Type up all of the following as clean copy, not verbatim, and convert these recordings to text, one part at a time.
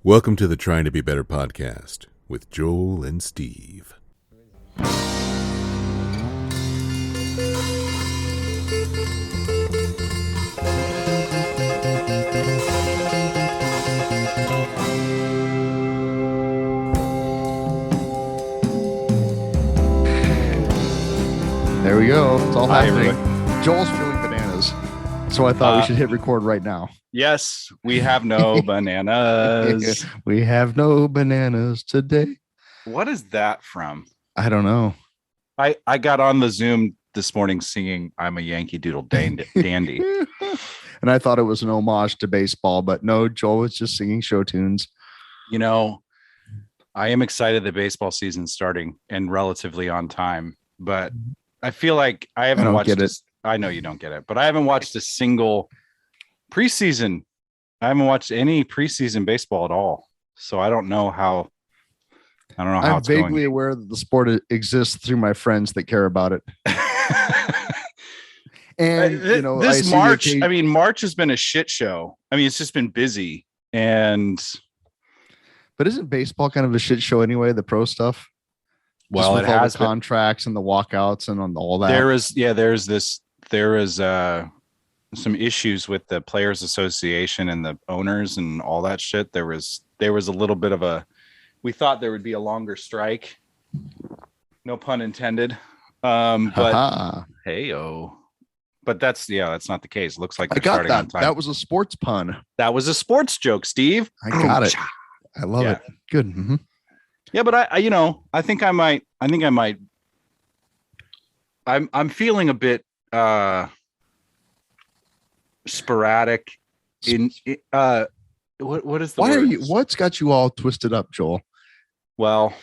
Welcome to the Trying to Be Better podcast with Joel and Steve. There we go. It's all happening. Everybody. Joel's feeling bananas, so I thought we should hit record right now. Yes, we have no bananas. We have no bananas today. What is that from? I don't know. I got on the Zoom this morning singing "I'm a Yankee Doodle Dandy." And I thought it was an homage to baseball, but no, Joel was just singing show tunes. You know, I am excited that baseball season's starting and relatively on time, but I feel like I haven't watched this. I know you don't get it, but I haven't watched a single preseason. I haven't watched any preseason baseball at all. So I don't know how. I'm vaguely aware that the sport exists through my friends that care about it. And this March, March has been a shit show. I mean, it's just been busy. But isn't baseball kind of a shit show anyway? The pro stuff. Well, it has the contracts and the walkouts and on all that. There is some issues with the Players Association and the owners and all that shit. There was a little bit of we thought there would be a longer strike. No pun intended. But that's not the case. Looks like I got that. That was a sports pun. That was a sports joke, Steve. I got it. I love it. Good. Mm-hmm. Yeah, but I think I might. I'm feeling a bit sporadic. What is the word? What's got you all twisted up, Joel? Well,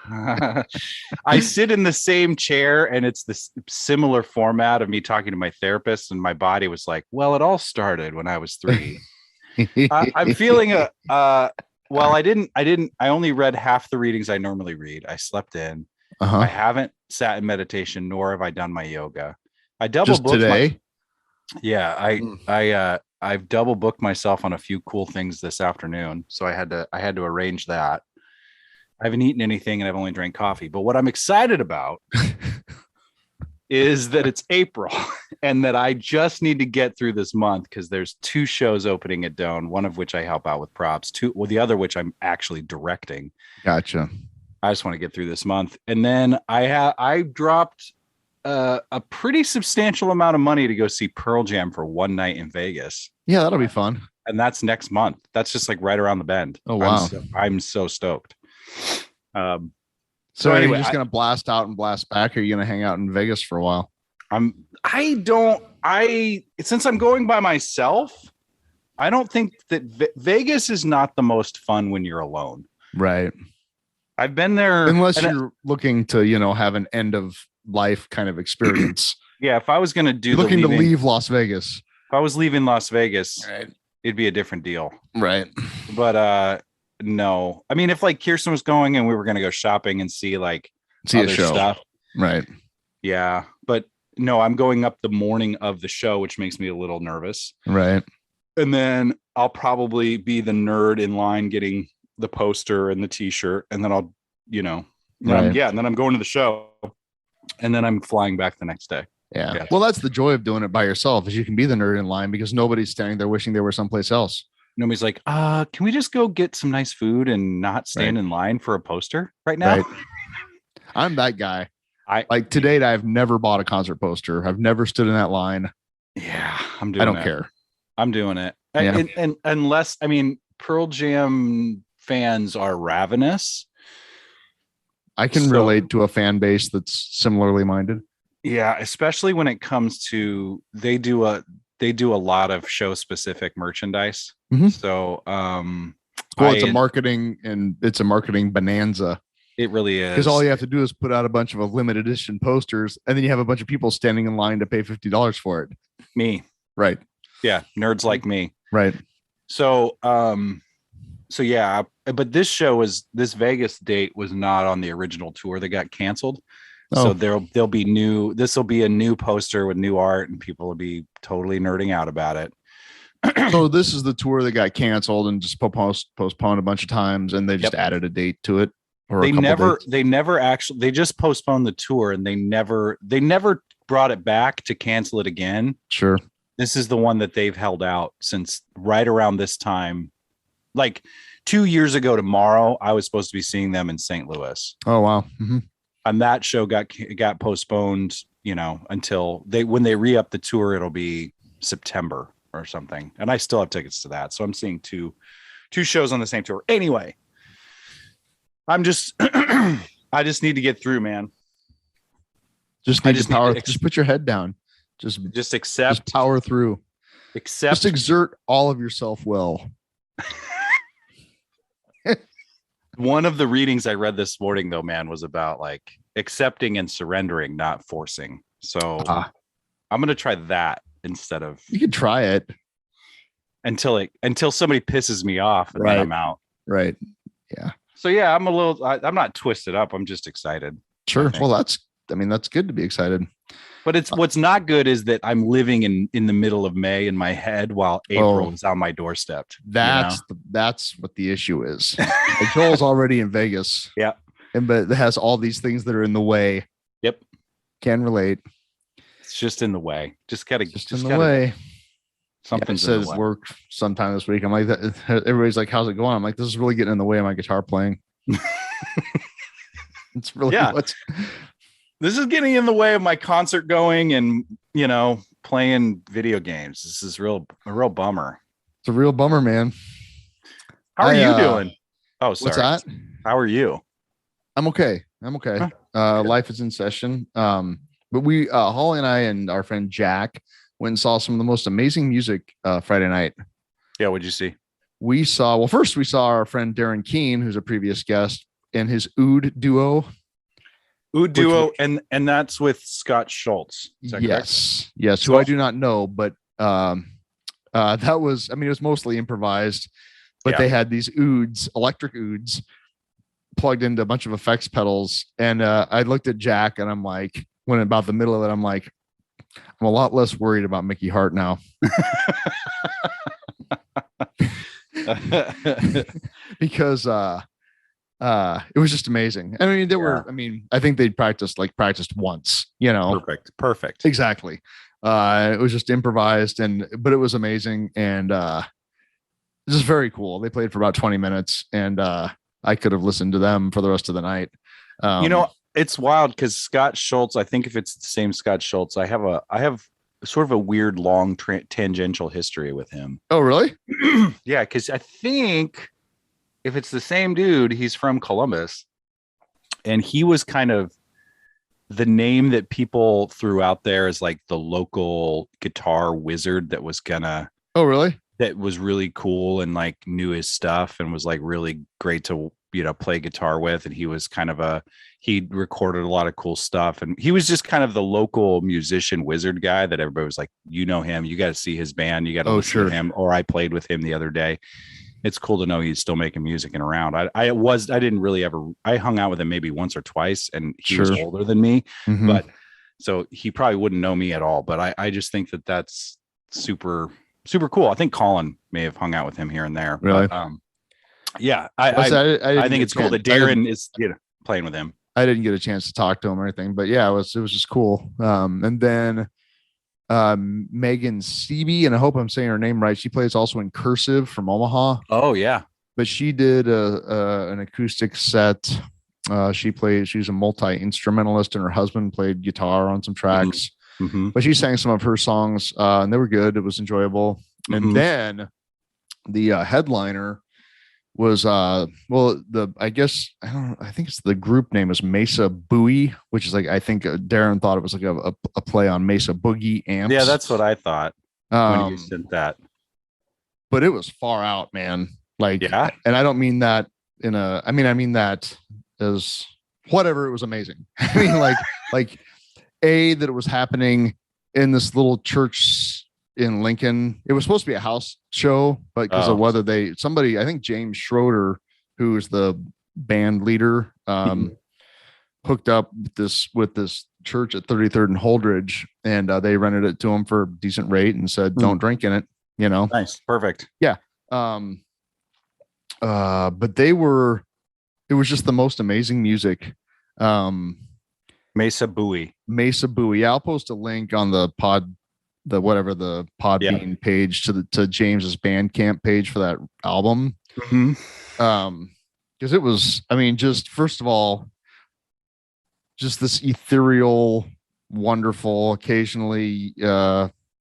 I sit in the same chair, and it's this similar format of me talking to my therapist, and my body was like, "Well, it all started when I was 3." I'm feeling well, I only read half the readings I normally read. I slept in. I haven't sat in meditation, nor have I done my yoga. I double booked today. I've double booked myself on a few cool things this afternoon. So I had to arrange that. I haven't eaten anything and I've only drank coffee. But what I'm excited about is that it's April and that I just need to get through this month because there's 2 shows opening at Doan, one of which I help out with props, the other which I'm actually directing. Gotcha. I just want to get through this month. And then I dropped a pretty substantial amount of money to go see Pearl Jam for one night in Vegas. Yeah, that'll be fun. And that's next month. That's just like right around the bend. Oh, wow. I'm so stoked. So anyway, you're just going to blast out and blast back, or are you going to hang out in Vegas for a while? Since I'm going by myself, I don't think that Vegas is not the most fun when you're alone. Right. I've been there. Unless you're looking to, have an end of life kind of experience. Yeah. If I was going to to leave Las Vegas, if I was leaving Las Vegas, right, it'd be a different deal. Right. But, no, I mean, if like Kirsten was going and we were going to go shopping and see other a show stuff. Right. Yeah. But no, I'm going up the morning of the show, which makes me a little nervous. Right. And then I'll probably be the nerd in line getting the poster and the t-shirt. And then I'll, and then I'm going to the show and then I'm flying back the next day. Yeah. Well, that's the joy of doing it by yourself is you can be the nerd in line because nobody's standing there wishing they were someplace else. Nobody's like, can we just go get some nice food and not stand in line for a poster right now? Right. I'm that guy. To date, I've never bought a concert poster. I've never stood in that line. Yeah, I don't care. I'm doing it. Yeah. And unless, Pearl Jam fans are ravenous. I can relate to a fan base that's similarly minded. Yeah, especially when it comes to they do a lot of show specific merchandise. Mm-hmm. So it's a marketing bonanza. It really is. Because all you have to do is put out a bunch of limited edition posters and then you have a bunch of people standing in line to pay $50 for it. Me. Right. Yeah. Nerds like me. Right. So yeah, but this Vegas date was not on the original tour that got canceled. So there'll be this will be a new poster with new art and people will be totally nerding out about it. So this is the tour that got canceled and just postponed a bunch of times, and they just added a date to it. They just postponed the tour, and they never brought it back to cancel it again. Sure. This is the one that they've held out since right around this time. Like 2 years ago tomorrow, I was supposed to be seeing them in St. Louis. Oh, wow. Mm-hmm. And that show got postponed, until when they re-up the tour, it'll be September or something. And I still have tickets to that. So I'm seeing two shows on the same tour. Anyway, I just need to get through, man. Just put your head down. Just accept. Just power through. Just exert all of yourself well. One of the readings I read this morning, though, man, was about like accepting and surrendering, not forcing. So I'm going to try that instead of. You can try it until somebody pisses me off and then I'm out. Right. Yeah. So yeah, I'm not twisted up. I'm just excited. Sure. Well, that's good to be excited. But what's not good is that I'm living in the middle of May in my head while April is on my doorstep. That's what the issue is. Like Joel's already in Vegas. Yeah. But it has all these things that are in the way. Yep. Can relate. It's just in the way. Just in the way. Something says work sometime this week. I'm like, everybody's like, how's it going? I'm like, this is really getting in the way of my guitar playing. It's really this is getting in the way of my concert going and playing video games. This is a real bummer. It's a real bummer, man. How are you doing? Oh, sorry. What's that? How are you? I'm okay. Life is in session. But we Holly and I and our friend Jack went and saw some of the most amazing music Friday night. Yeah, what'd you see? First we saw our friend Darren Keene, who's a previous guest, and his Oud duo. And that's with Scott Schultz. Yes, who I do not know, but that was, it was mostly improvised, but they had these electric ouds plugged into a bunch of effects pedals. And I looked at Jack and I'm like, when about the middle of it, I'm like, I'm a lot less worried about Mickey Hart now. Because it was just amazing. I think they'd practiced once, Perfect. Exactly. It was just improvised but it was amazing. And just very cool. They played for about 20 minutes and I could have listened to them for the rest of the night. It's wild because Scott Schultz, I think if it's the same Scott Schultz, I have sort of a weird long tangential history with him. Oh, really? Yeah. Because I think if it's the same dude, he's from Columbus, and he was kind of the name that people threw out there as like the local guitar wizard that was gonna. Oh, really? That was really cool and like knew his stuff and was like really great to play guitar with. And he was he recorded a lot of cool stuff, and he was just kind of the local musician wizard guy that everybody was like, him, you got to see his band, you got to listen to him. Or I played with him the other day. It's cool to know he's still making music and around. I hung out with him maybe once or twice, and he was older than me, but so he probably wouldn't know me at all. But I just think that's super, super cool. I think Colin may have hung out with him here and there. Really? But, I think it's cool that Darren is playing with him. I didn't get a chance to talk to him or anything, but yeah, it was just cool. And then Megan Seeby, and I hope I'm saying her name right. She plays also in Cursive from Omaha. Oh yeah. But she did an acoustic set. She's a multi-instrumentalist, and her husband played guitar on some tracks. Mm-hmm. But she sang some of her songs, and they were good. It was enjoyable. Mm-hmm. And then the headliner was I think it's the group name is Mesa Bouy, which is like, I think Darren thought it was like a play on Mesa Boogie amps. Yeah, that's what I thought when you said that. But it was far out, man. Like, yeah. And I don't mean that I mean that as whatever. It was amazing. I mean, like that it was happening in this little church in Lincoln. It was supposed to be a house show, but because of whether I think James Schroeder, who is the band leader, hooked up with this church at 33rd and Holdridge, and they rented it to him for a decent rate and said, don't drink in it. you know. Nice. Perfect. Yeah. But it was just the most amazing music. Mesa Bouy. Mesa Bouy. Yeah, I'll post a link on the Podbean page to James's Bandcamp page for that album. Mm-hmm. Because it was, I mean, just first of all, just this ethereal, wonderful, occasionally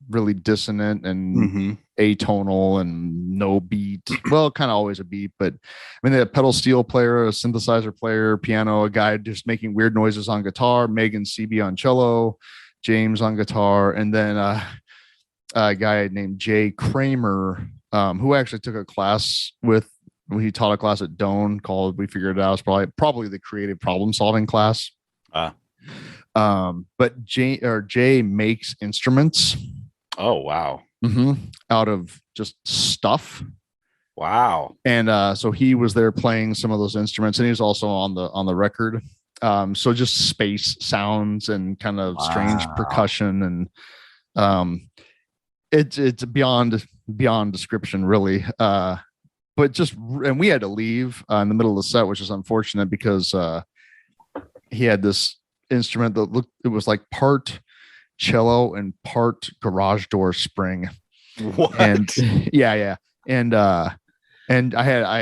really dissonant and atonal and no beat. Well, kind of always a beat, but I mean, they had a pedal steel player, a synthesizer player, piano, a guy just making weird noises on guitar, Megan CB on cello, James on guitar, and then a guy named Jay Kramer, who actually took a class with. He taught a class at Doan called We Figured It Out. It's probably the creative problem solving class. But Jay makes instruments. Oh wow. Out of just stuff. Wow. And so he was there playing some of those instruments, and he was also on the record. So just space sounds and kind of strange percussion, and it's beyond description, really. But and we had to leave in the middle of the set, which is unfortunate because he had this instrument that it was like part cello and part garage door spring. What? And yeah. And I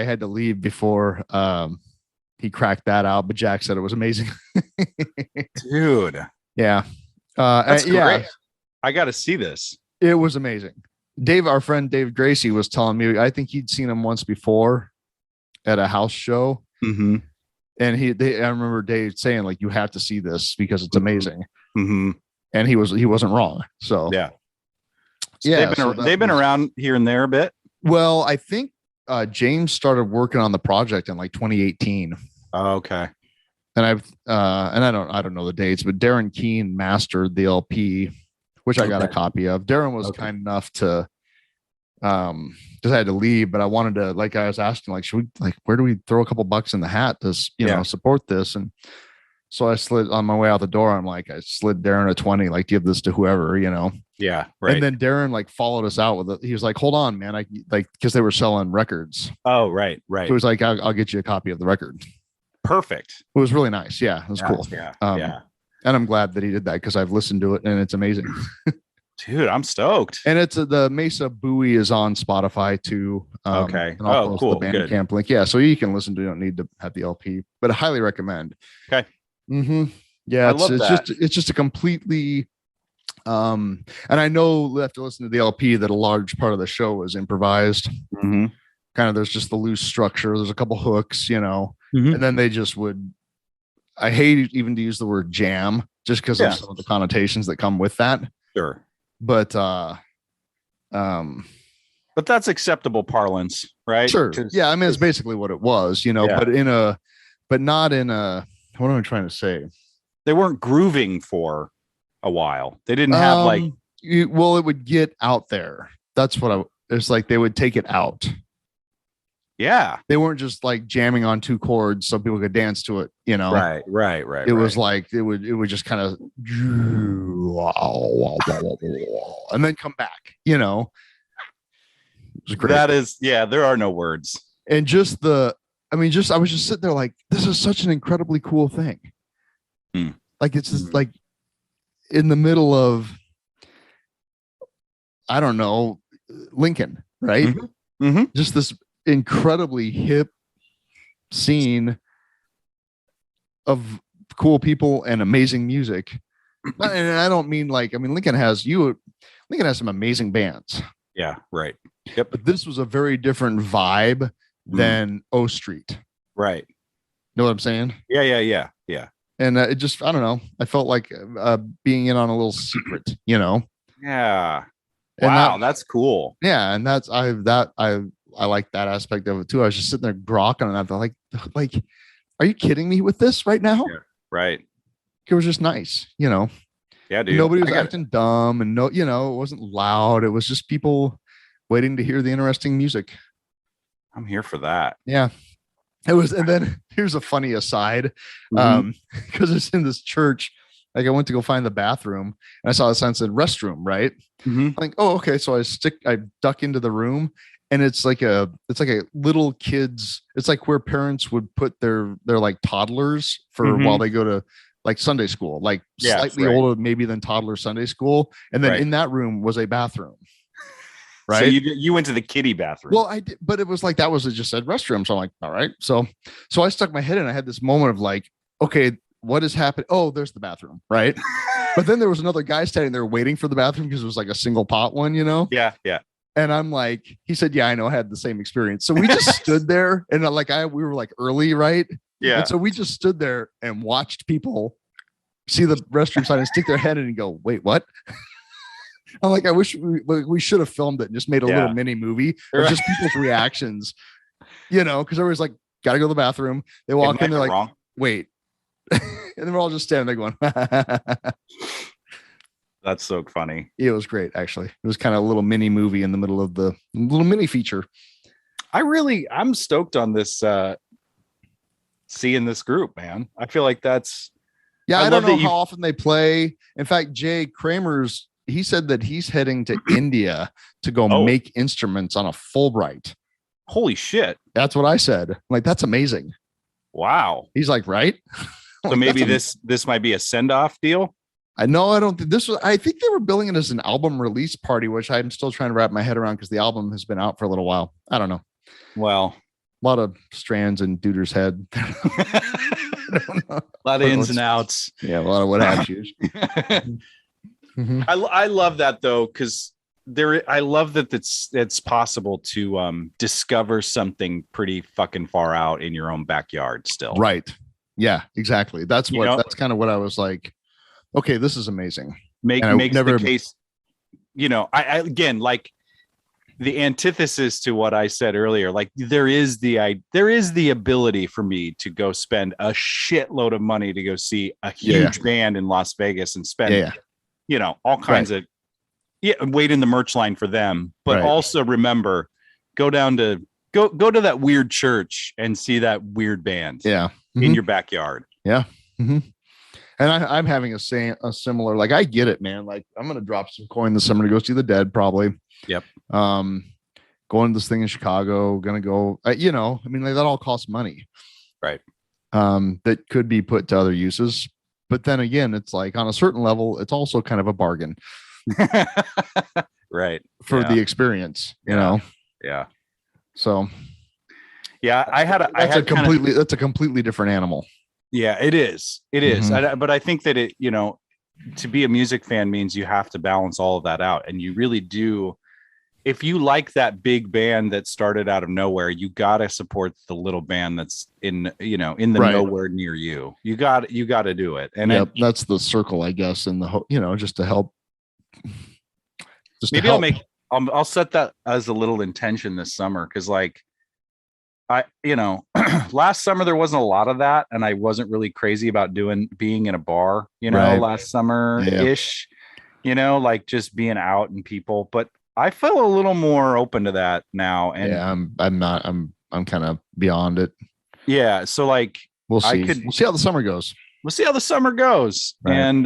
had to leave before he cracked that out, but Jack said it was amazing. Dude. Yeah. That's great. I got to see this. It was amazing. Our friend Dave Gracie was telling me, I think he'd seen him once before at a house show. Mm-hmm. And I remember Dave saying, like, you have to see this because it's amazing. Mm-hmm. And he wasn't wrong. So yeah. They've been around here and there a bit. Well, I think James started working on the project in like 2018. Oh, okay. And I don't know the dates, but Darren Keene mastered the LP, which I got a copy of. Darren was kind enough to, because I had to leave, but I wanted to, like, I was asking, like, should we, like, where do we throw a couple bucks in the hat to, support this? And so I slid on my way out the door. I slid Darren a 20, like, give this to whoever, Yeah. Right. And then Darren like followed us out with it. He was like, hold on, man. Because they were selling records. Oh, right. So he was like, I'll get you a copy of the record. Perfect. It was really nice. Yeah. It was cool. Yeah. And I'm glad that he did that because I've listened to it and it's amazing. Dude, I'm stoked. And it's the Mesa Bouy is on Spotify too. Okay. And I'll post cool. the Bandcamp link. Yeah. So you can listen to it. You don't need to have the LP, but I highly recommend. Okay. Yeah. It's just a completely, and I know after listening to the LP that a large part of the show was improvised. Kind of, there's just the loose structure. There's a couple hooks, and then they just would, I hate even to use the word jam just because of some of the connotations that come with that. Sure. But that's acceptable parlance, right? Sure. Yeah. I mean, it's basically what it was, but not in a, what am I trying to say? They weren't grooving for a while. They didn't have it would get out there. That's what it's like. They would take it out. Yeah. They weren't just like jamming on two chords so people could dance to it, Right. It was like it would just kind of and then come back, It was great. That is, there are no words. And I was just sitting there like, this is such an incredibly cool thing. Like, it's just like in the middle of, I don't know, Lincoln, right? Just this incredibly hip scene of cool people and amazing music. And I don't mean Lincoln has some amazing bands. Yeah, right. Yep. But this was a very different vibe than O Street. Right. Know what I'm saying? Yeah. And it just, I don't know. I felt like being in on a little secret, Yeah. And wow, that's cool. Yeah, and I like that aspect of it too. I was just sitting there grokking, and I felt like, are you kidding me with this right now? Yeah, right. It was just nice, Yeah, dude. Nobody was acting dumb, and it wasn't loud. It was just people waiting to hear the interesting music. I'm here for that. Yeah. It was, and then here's a funny aside, because it's in this church. Like I went to go find the bathroom and I saw a sign that said restroom, right? Mhm. Like, oh, okay. So I duck into the room and it's like a little kids. It's like where parents would put their like toddlers for while they go to like Sunday school, like slightly older maybe than toddler Sunday school. And then in that room was a bathroom. Right. So you went to the kiddie bathroom. Well, I did, but it was like that was it just said restroom. So I'm like, all right. So I stuck my head in. I had this moment of like, okay, what is happening? Oh, there's the bathroom, right? But then there was another guy standing there waiting for the bathroom because it was like a single pot one, you know? Yeah. And I'm like, he said, yeah, I know, I had the same experience. So we just stood there and we were like early, right? Yeah. And so we just stood there and watched people see the restroom sign and stick their head in and go, wait, what? I'm like, I wish we should have filmed it and just made a little mini movie of just people's reactions, you know, because everybody's like, got to go to the bathroom. They walk in, they're like, wrong. Wait. And then we're all just standing there going, that's so funny. It was great, actually. It was kind of a little mini movie in the middle of the little mini feature. I'm stoked on this, seeing this group, man. I feel like that's. Yeah, I don't know how often they play. In fact, Jay Kramer's, he said that he's heading to India to go make instruments on a Fulbright. Holy shit. That's what I said. I'm like, that's amazing. Wow. He's like, right? So maybe this might be a send-off deal. I don't think this was, I think they were billing it as an album release party, which I'm still trying to wrap my head around because the album has been out for a little while. I don't know. Well, a lot of strands in Duder's head. I don't know. A lot of ins and outs. Yeah, a lot of what have yous. I love that though, because I love that it's possible to discover something pretty fucking far out in your own backyard still. Right. Yeah, exactly. That's kind of what I was like, okay, this is amazing. Makes the case, I again, like the antithesis to what I said earlier, like there is the ability for me to go spend a shitload of money to go see a huge band in Las Vegas and spend, all kinds of, wait in the merch line for them. But also remember, go to that weird church and see that weird band in your backyard. Yeah. Mm-hmm. And I'm having a similar, like, I get it, man. Like, I'm going to drop some coin this summer to go see the Dead, probably. Yep. Going to this thing in Chicago, going to go, like, that all costs money. Right. That could be put to other uses. But then again, it's like on a certain level, it's also kind of a bargain. Right. For the experience, you know? Yeah. So. Yeah. That's a completely different animal. Yeah, it is. It is. But I think that to be a music fan means you have to balance all of that out. And you really do. If you like that big band that started out of nowhere, you got to support the little band that's in the nowhere near you. You got to do it. And that's the circle, I guess. And just to help. I'll set that as a little intention this summer. Cause like, last summer there wasn't a lot of that, and I wasn't really crazy about being in a bar, last summer ish, like just being out and people. But I feel a little more open to that now. And I'm kind of beyond it. Yeah. So like, we'll see. We'll see how the summer goes. Right. And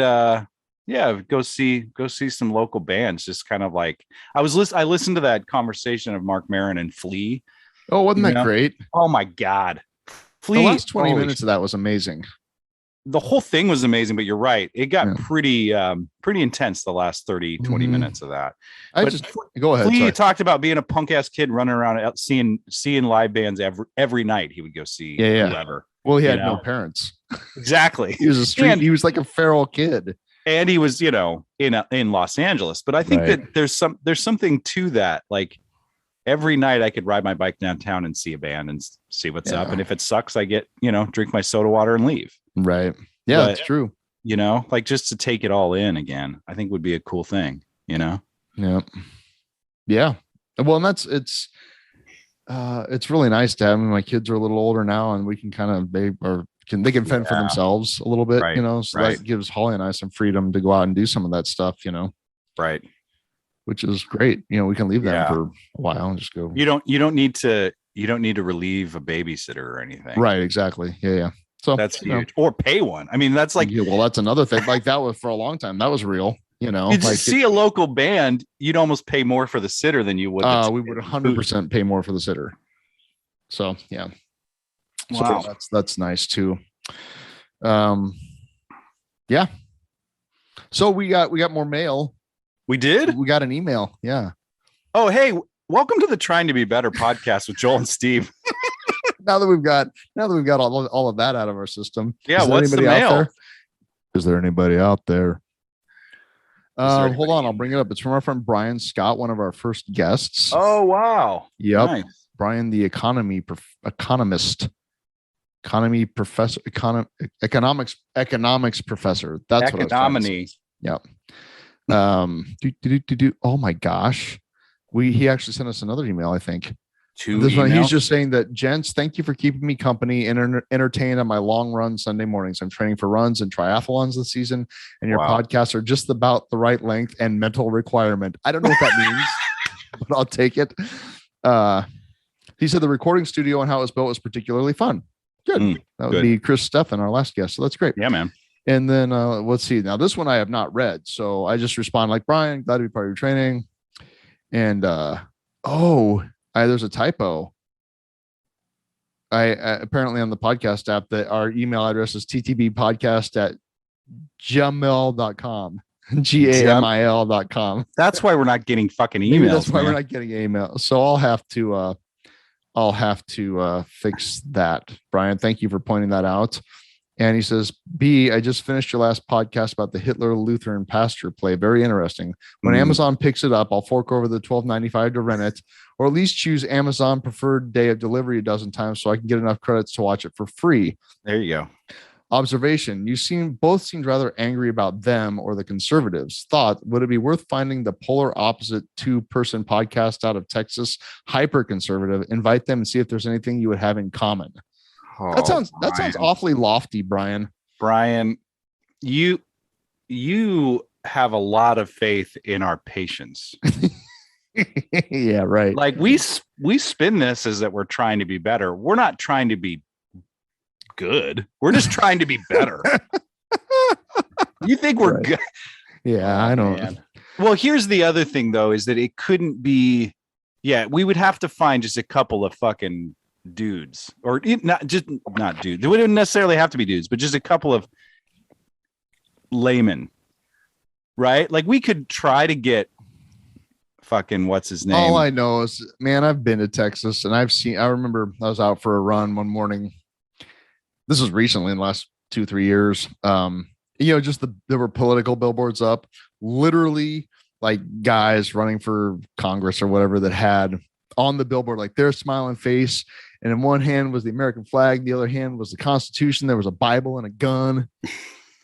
go see some local bands. Just kind of like I listened to that conversation of Mark Maron and Flea. Oh, wasn't that great? Oh my God. The last 20 minutes of that was amazing. The whole thing was amazing, but you're right. It got pretty intense the last 30, 20 minutes of that. Go ahead. He talked about being a punk ass kid running around out seeing live bands every night. He would go see whoever. Well, he had no parents. Exactly. He was a street. He was like a feral kid. And he was, in Los Angeles. But I think that there's something to that. Like, every night I could ride my bike downtown and see a band and see what's up. And if it sucks, I get, drink my soda water and leave. Right. Yeah, that's true. Like just to take it all in again, I think would be a cool thing, Yeah. Yeah. Well, and it's really nice to have them. My kids are a little older now and we can they can fend for themselves a little bit, so that gives Holly and I some freedom to go out and do some of that stuff, Right. Which is great. We can leave them for a while and just go. You don't need to relieve a babysitter or anything. Right. Exactly. Yeah. So that's huge. Or pay one. I mean, that's like, yeah, well, that's another thing. Like that was for a long time. That was real. You know, you like see a local band, you'd almost pay more for the sitter than you would. We would 100% pay more for the sitter. So yeah. Wow. So that's nice too. Yeah. So we got more mail. We did? We got an email. Yeah. Oh, hey, welcome to the Trying to Be Better podcast with Joel and Steve. now that we've got all of that out of our system. Yeah, what's the mail? Is there anybody out there? Hold on, I'll bring it up. It's from our friend Brian Scott, one of our first guests. Oh, wow. Yep. Nice. Brian, the economist, economy professor, economics professor. That's what I was trying to say. Yep. Oh my gosh. He actually sent us another email, I think. This one, he's just saying that, gents, thank you for keeping me company and entertained on my long run Sunday mornings. I'm training for runs and triathlons this season, and your podcasts are just about the right length and mental requirement. I don't know what that means, but I'll take it. He said the recording studio and how it was built was particularly fun. Good. That would be Chris Steffen, our last guest. So that's great. Yeah, man. And then let's see. Now, this one I have not read. So I just respond like, Brian, glad to be part of your training. And there's a typo. I apparently on the podcast app that our email address is ttbpodcast@gmail.com. GAMIL.com. That's why we're not getting fucking emails. Maybe that's why we're not getting emails. So I'll have to fix that. Brian, thank you for pointing that out. And he says, B, I just finished your last podcast about the Hitler Lutheran pasture play. Very interesting. When Amazon picks it up, I'll fork over the $12.95 to rent it, or at least choose Amazon preferred day of delivery a dozen times so I can get enough credits to watch it for free. There you go. Observation. Both seemed rather angry about them or the conservatives. Thought, would it be worth finding the polar opposite two-person podcast out of Texas, hyper conservative, invite them and see if there's anything you would have in common? That sounds awfully lofty, Brian. Brian, you have a lot of faith in our patience. Yeah, right. Like we spin this as that we're trying to be better. We're not trying to be good. We're just trying to be better. You think we're good? Yeah, I don't. Man. Well, here's the other thing though, is that it couldn't be. Yeah, we would have to find just a couple of fucking dudes, or not dudes. They wouldn't necessarily have to be dudes, but just a couple of laymen, right? Like we could try to get fucking what's his name. All I know is, man, I've been to Texas and I remember I was out for a run one morning. This was recently in the last 2-3 years. There were political billboards up, literally like guys running for Congress or whatever that had on the billboard like their smiling face, and in one hand was the American flag, the other hand was the Constitution. There was a Bible and a gun.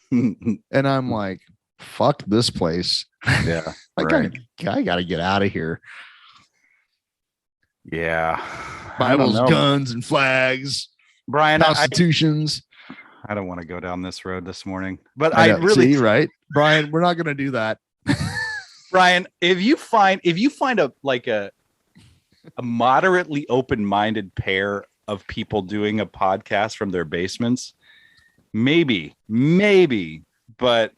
And I'm like, fuck this place. Yeah. I gotta get out of here. Yeah. Bibles, guns, and flags. Brian, Constitutions. I don't want to go down this road this morning, but I really see, right, Brian, we're not going to do that. Brian, if you find a moderately open-minded pair of people doing a podcast from their basements, maybe, but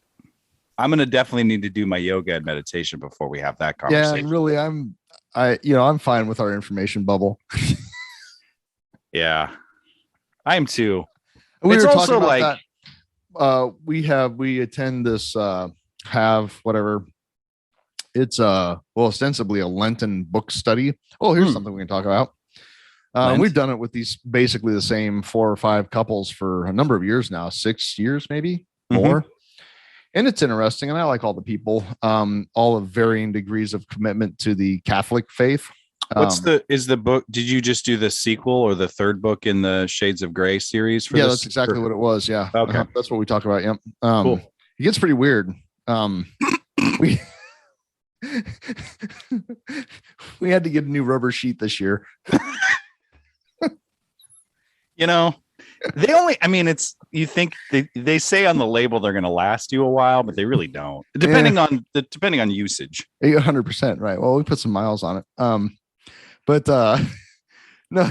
I'm going to definitely need to do my yoga and meditation before we have that conversation. Yeah, really, I'm fine with our information bubble. Yeah, I am too. It's also like that. We attend this it's ostensibly a Lenten book study. Oh, here's something we can talk about. We've done it with these basically the same 4 or 5 couples for a number of years now, 6 years, maybe more. And it's interesting. And I like all the people, all of varying degrees of commitment to the Catholic faith. Is the book? Did you just do the sequel or the third book in the Shades of Grey series? That's exactly what it was. Yeah. Okay. That's what we talk about. Yep. Cool. It gets pretty weird. We had to get a new rubber sheet this year. You think they say on the label they're going to last you a while, but they really don't, depending on usage. 100%. Right. Well, we put some miles on it. No,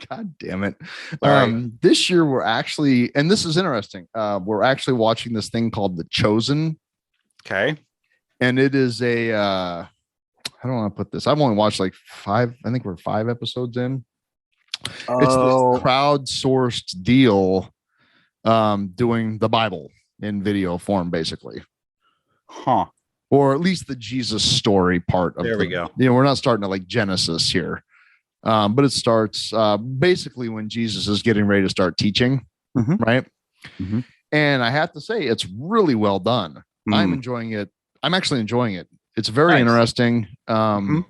God damn it. Sorry. This year we're actually, and this is interesting. We're actually watching this thing called The Chosen. Okay. And it is I don't want to put this. I've only watched like 5. I think we're 5 episodes in. It's this crowdsourced deal doing the Bible in video form, basically. Huh. Or at least the Jesus story part of There we go. We're not starting at like Genesis here. But it starts basically when Jesus is getting ready to start teaching, right? Mm-hmm. And I have to say, it's really well done. I'm enjoying it. I'm actually enjoying it. It's very interesting. And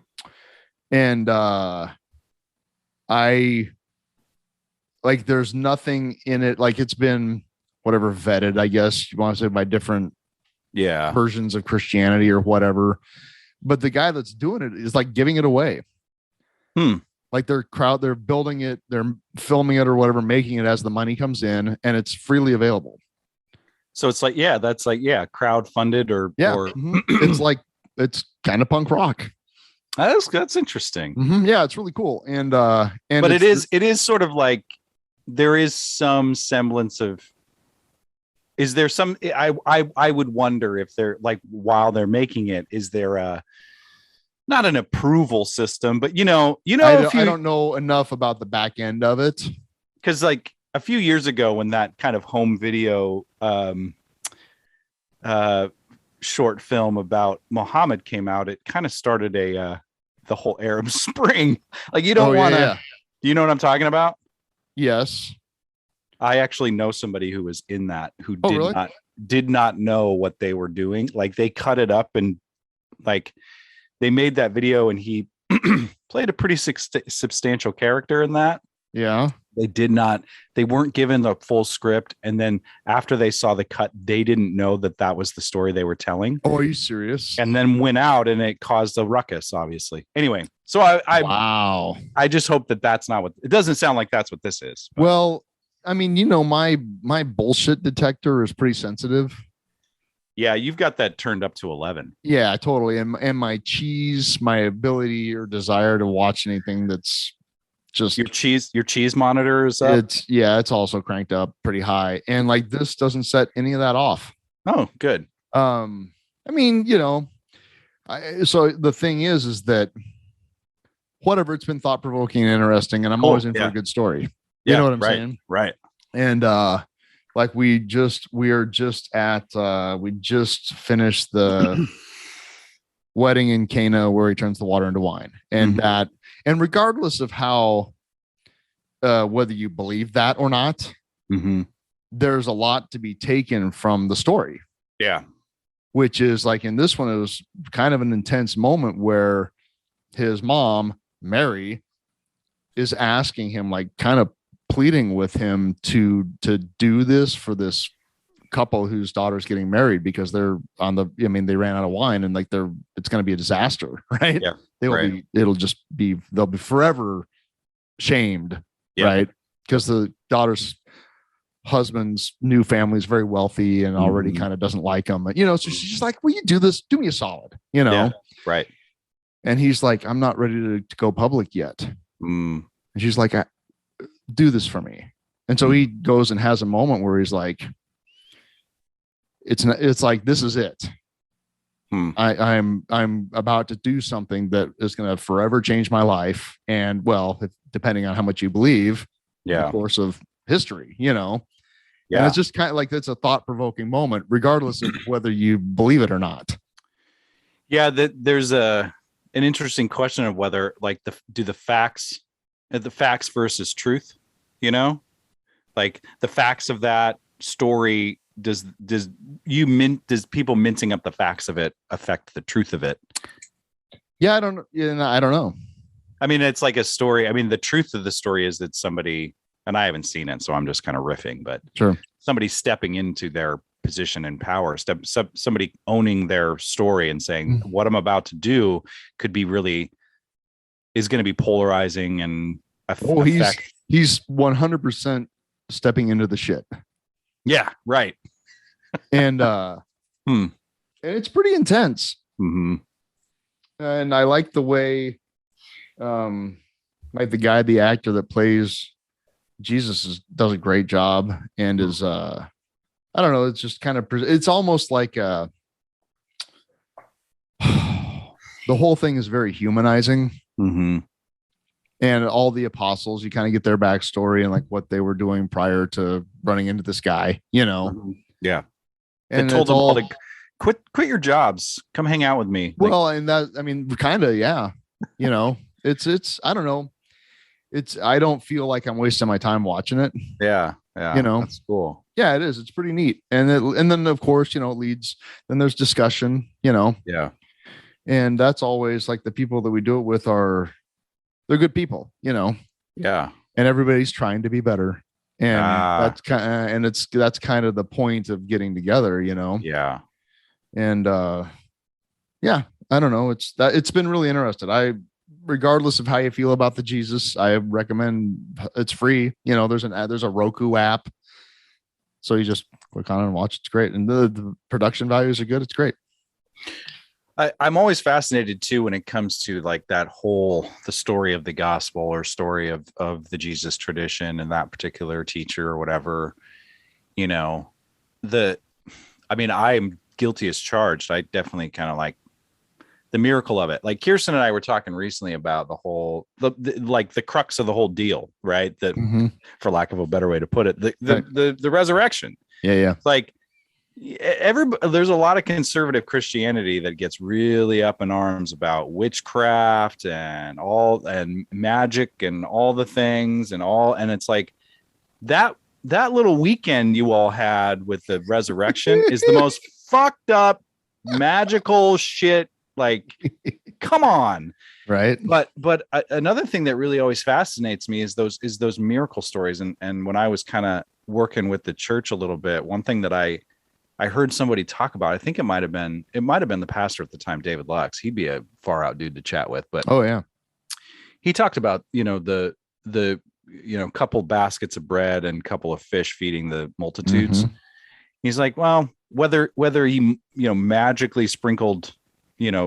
I like, there's nothing in it. Like, it's been whatever vetted, I guess you want to say, by different versions of Christianity or whatever. But the guy that's doing it is like giving it away. Like they're building it, they're filming it or whatever, making it as the money comes in, and it's freely available. So it's like, that's like, crowd funded or it's like, it's kind of punk rock. That's interesting. Yeah, it's really cool. And but it is sort of like, there is some semblance of, is there some, I would wonder if they're like, while they're making it, is there a, not an approval system, but I don't know enough about the back end of it. Cause like a few years ago when that kind of home video, short film about Muhammad came out, it kind of started the whole Arab Spring. Like, you don't want to, do you know what I'm talking about? Yes. I actually know somebody who was in that, who really? did not know what they were doing. Like, they cut it up and like they made that video, and he played a pretty substantial character in that. Yeah. They weren't given the full script. And then after they saw the cut, they didn't know that was the story they were telling. Oh, are you serious? And then went out, and it caused a ruckus, obviously. Anyway, so I just hope that's not what, it doesn't sound like that's what this is. But. Well, I mean, my bullshit detector is pretty sensitive. Yeah, you've got that turned up to 11. Yeah, totally. And my ability or desire to watch anything that's just your cheese monitor is up. It's also cranked up pretty high. And like, this doesn't set any of that off. Oh, good. I mean, so the thing is that whatever, it's been thought provoking and interesting, and I'm always in for a good story. You know what I'm saying? Right. And like we just finished the wedding in Cana where he turns the water into wine. And and regardless of how whether you believe that or not, there's a lot to be taken from the story. Yeah. Which is like, in this one, it was kind of an intense moment where his mom, Mary, is asking him, like, kind of pleading with him to do this for this couple whose daughter's getting married, because they ran out of wine, and like it's going to be a disaster, right? Yeah. They'll be forever shamed, right? Because the daughter's husband's new family is very wealthy and already kind of doesn't like him. So she's just like, will you do this? Do me a solid, Yeah, right. And he's like, I'm not ready to go public yet. And she's like, do this for me. And so he goes and has a moment where he's like, it's like, this is it. I'm about to do something that is going to forever change my life. And depending on how much you believe, the course of history, And it's just kind of like, it's a thought-provoking moment, regardless of whether you believe it or not. Yeah. There's an interesting question of whether, like, the facts versus truth, like the facts of that story, does people mincing up the facts of it affect the truth of it? I don't know. I mean, it's like a story. I mean, the truth of the story is that somebody, and I haven't seen it, so I'm just kind of riffing, but sure, somebody stepping into their position and power, somebody owning their story and saying, what I'm about to do could be is going to be polarizing and he's 100% stepping into the shit. Yeah, right. And and it's pretty intense. And I like the way Like the actor that plays does a great job and is I don't know, it's just kind of it's almost like the whole thing is very humanizing. Mm-hmm. And all the apostles, you kind of get their backstory and like what they were doing prior to running into this guy, Mm-hmm. Yeah. And they told them all to quit your jobs, come hang out with me. Well, and that, I mean, kind of, yeah, it's I don't know, I don't feel like I'm wasting my time watching it. Yeah, that's cool. Yeah, it is. It's pretty neat. And then of course, it leads, then there's discussion, Yeah. And that's always like the people that we do it with they're good people, Yeah. And everybody's trying to be better. And that's kind of, that's kind of the point of getting together, Yeah. And yeah, I don't know. It's been really interesting. Regardless of how you feel about the Jesus, I recommend. It's free. There's a Roku app, so you just click on it and watch. It's great, and the production values are good. It's great. I'm always fascinated too when it comes to like the story of the gospel or story of the Jesus tradition and that particular teacher or whatever. I'm guilty as charged. I definitely kind of like the miracle of it. Like Kirsten and I were talking recently about the whole the crux of the whole deal, right? That for lack of a better way to put it, the resurrection. Yeah. Like there's a lot of conservative Christianity that gets really up in arms about witchcraft and magic and all the things and it's like that little weekend you all had with the resurrection is the most fucked up magical shit. Like, come on. Right. But another thing that really always fascinates me is those miracle stories. And when I was kind of working with the church a little bit, one thing that I heard somebody talk about, I think it might've been the pastor at the time, David Lux. He'd be a far out dude to chat with, but oh yeah. He talked about, the couple baskets of bread and couple of fish feeding the multitudes. He's like, well, whether he, magically sprinkled,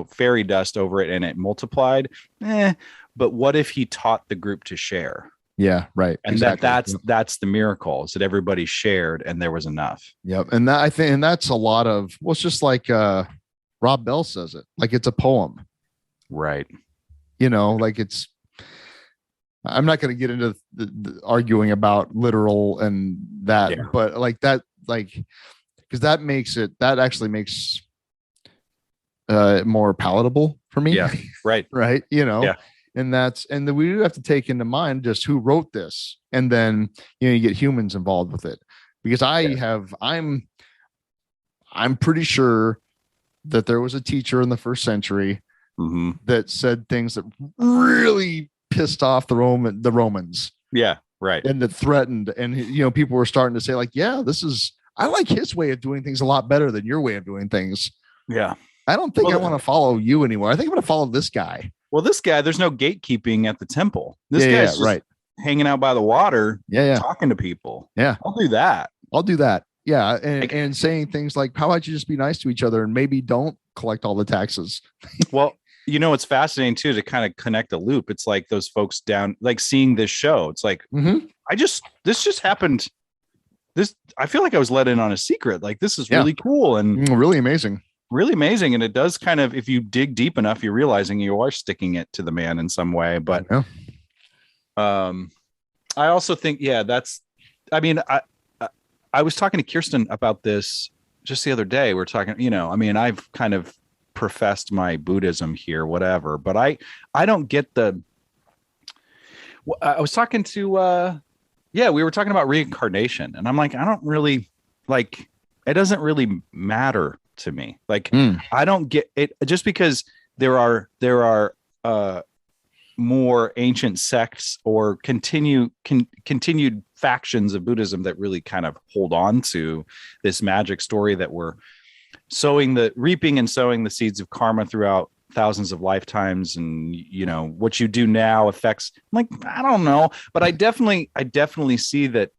fairy dust over it and it multiplied, but what if he taught the group to share? Yeah, right. And exactly. That's the miracle, is that everybody shared and there was enough. Yep. And that, I think, and that's a lot of, well, it's just like Rob Bell says it, like it's a poem. Right. Like I'm not going to get into the arguing about literal and that, but like that, because that actually makes more palatable for me. Yeah. Right. Right. Yeah. And we do have to take into mind just who wrote this. And then, you get humans involved with it, because I'm pretty sure that there was a teacher in the first century that said things that really pissed off the Romans. Yeah. Right. And that threatened, and people were starting to say like, yeah, I like his way of doing things a lot better than your way of doing things. Yeah. I don't think I want to follow you anymore. I think I'm going to follow this guy. Well, this guy, there's no gatekeeping at the temple. This guy's just right. hanging out by the water, talking to people. Yeah. I'll do that. Yeah. And saying things like, how about you just be nice to each other and maybe don't collect all the taxes? Well, it's fascinating too, to kind of connect the loop. It's like those folks down, like seeing this show. It's like, this just happened. I feel like I was let in on a secret. Like, this is really cool and really amazing. Really amazing. And it does kind of, if you dig deep enough, you're realizing you are sticking it to the man in some way. But I also think, I was talking to Kirsten about this just the other day. We're talking, I've kind of professed my Buddhism here, whatever, but I don't get I was talking to, we were talking about reincarnation, and I'm like, I don't really like, it doesn't really matter to me. Like, I don't get it, just because there are more ancient sects or continued factions of Buddhism that really kind of hold on to this magic story that we're reaping and sowing the seeds of karma throughout thousands of lifetimes, and what you do now affects, like, I don't know, but I definitely see that,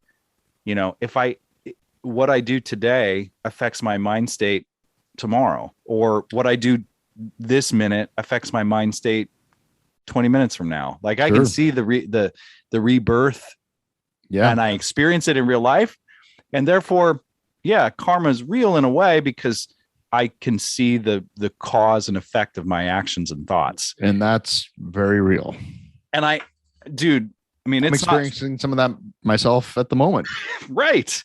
what I do today affects my mind state tomorrow, or what I do this minute affects my mind state 20 minutes from now. Like I can see the rebirth, and I experience it in real life. And therefore, yeah, karma is real in a way because I can see the cause and effect of my actions and thoughts. And that's very real. And I'm experiencing some of that myself at the moment. Right.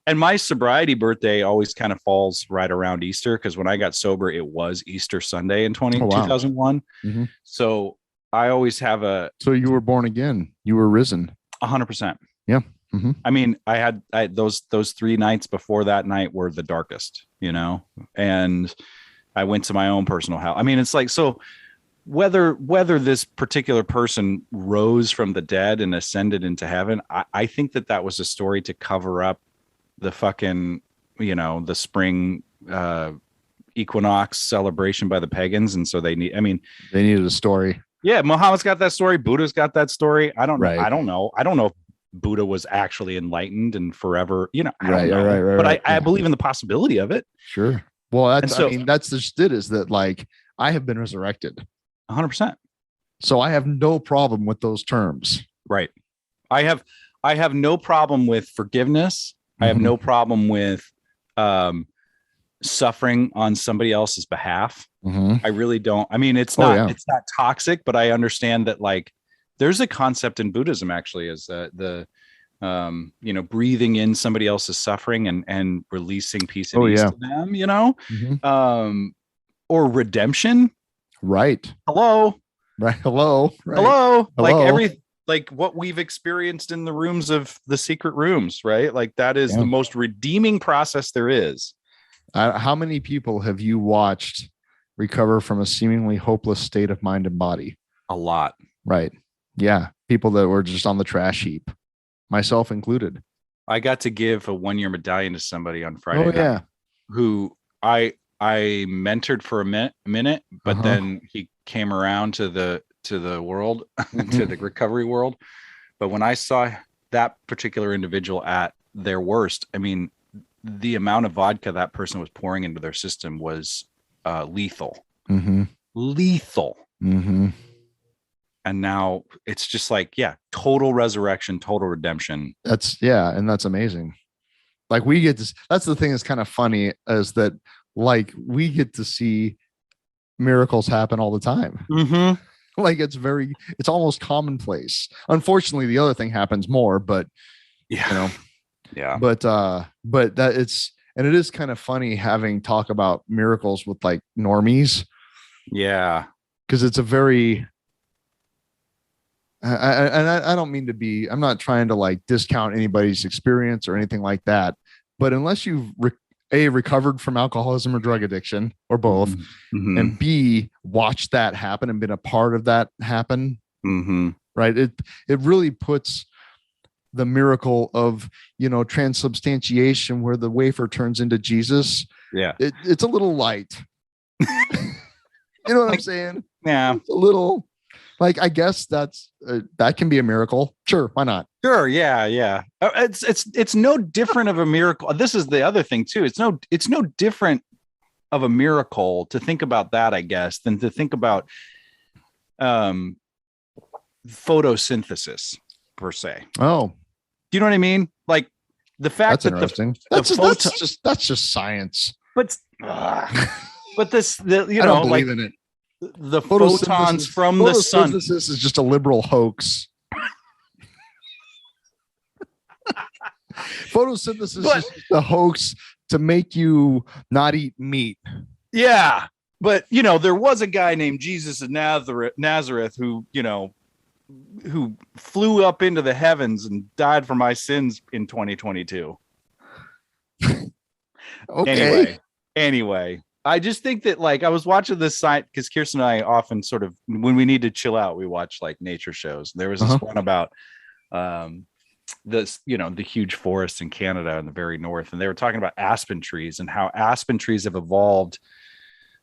And my sobriety birthday always kind of falls right around Easter, because when I got sober, it was Easter Sunday in 2001. Mm-hmm. So I always have so you were born again. You were risen. 100%. Yeah. Mm-hmm. I mean, I had those 3 nights before that night were the darkest, and I went to my own personal hell. I mean, it's like, so whether this particular person rose from the dead and ascended into heaven, I think that was a story to cover up the fucking, the spring equinox celebration by the pagans. And so they needed a story. Yeah. Muhammad's got that story. Buddha's got that story. I don't know if Buddha was actually enlightened and forever, I don't know. But I believe in the possibility of it. Sure. Well, that's just it, is that like, I have been resurrected 100%. So I have no problem with those terms. Right. I have no problem with forgiveness. I have no problem with suffering on somebody else's behalf. Mm-hmm. I really don't. I mean, it's not toxic, but I understand that, like, there's a concept in Buddhism actually, is the breathing in somebody else's suffering and releasing peace and ease to them, mm-hmm. Or redemption. Right. Hello. Right. Hello. Right. Hello. Like what we've experienced in the rooms of the secret rooms, right? Like that is the most redeeming process there is. How many people have you watched recover from a seemingly hopeless state of mind and body? A lot. Right. Yeah. People that were just on the trash heap, myself included. I got to give a 1-year medallion to somebody on Friday night who I mentored for a minute, but then he came around to the world, mm-hmm. to the recovery world. But when I saw that particular individual at their worst, I mean, the amount of vodka that person was pouring into their system was lethal. Mm-hmm. Lethal. Mm-hmm. And now it's just like, total resurrection, total redemption. And that's amazing. Like we get to, that's the thing that's kind of funny, is that like we get to see miracles happen all the time. Mm-hmm. Like it's almost commonplace. Unfortunately, the other thing happens more, but but it is kind of funny having talk about miracles with like normies. Yeah. Cause it's a very, I don't mean to be, I'm not trying to like discount anybody's experience or anything like that, but unless you've recovered from alcoholism or drug addiction or both, mm-hmm. and B, watched that happen and been a part of that happen, mm-hmm. right? It really puts the miracle of, transubstantiation, where the wafer turns into Jesus. Yeah. It's a little light. You know what I'm saying? Yeah. It's a little, like, I guess that can be a miracle. Sure. Why not? Sure. Yeah. It's no different of a miracle. This is the other thing too. It's no different of a miracle to think about that, I guess, than to think about photosynthesis per se. Oh, do you know what I mean? Like the fact that's interesting. That's just science. But this, I don't believe in it. The photons from the sun. Photosynthesis is just a liberal hoax. Photosynthesis is just a hoax to make you not eat meat. Yeah. But, there was a guy named Jesus of Nazareth who flew up into the heavens and died for my sins in 2022. Okay. Anyway. I just think that, like, I was watching this site because Kirsten and I often sort of, when we need to chill out, we watch like nature shows. There was this one about this, the huge forest in Canada in the very north. And they were talking about aspen trees and how aspen trees have evolved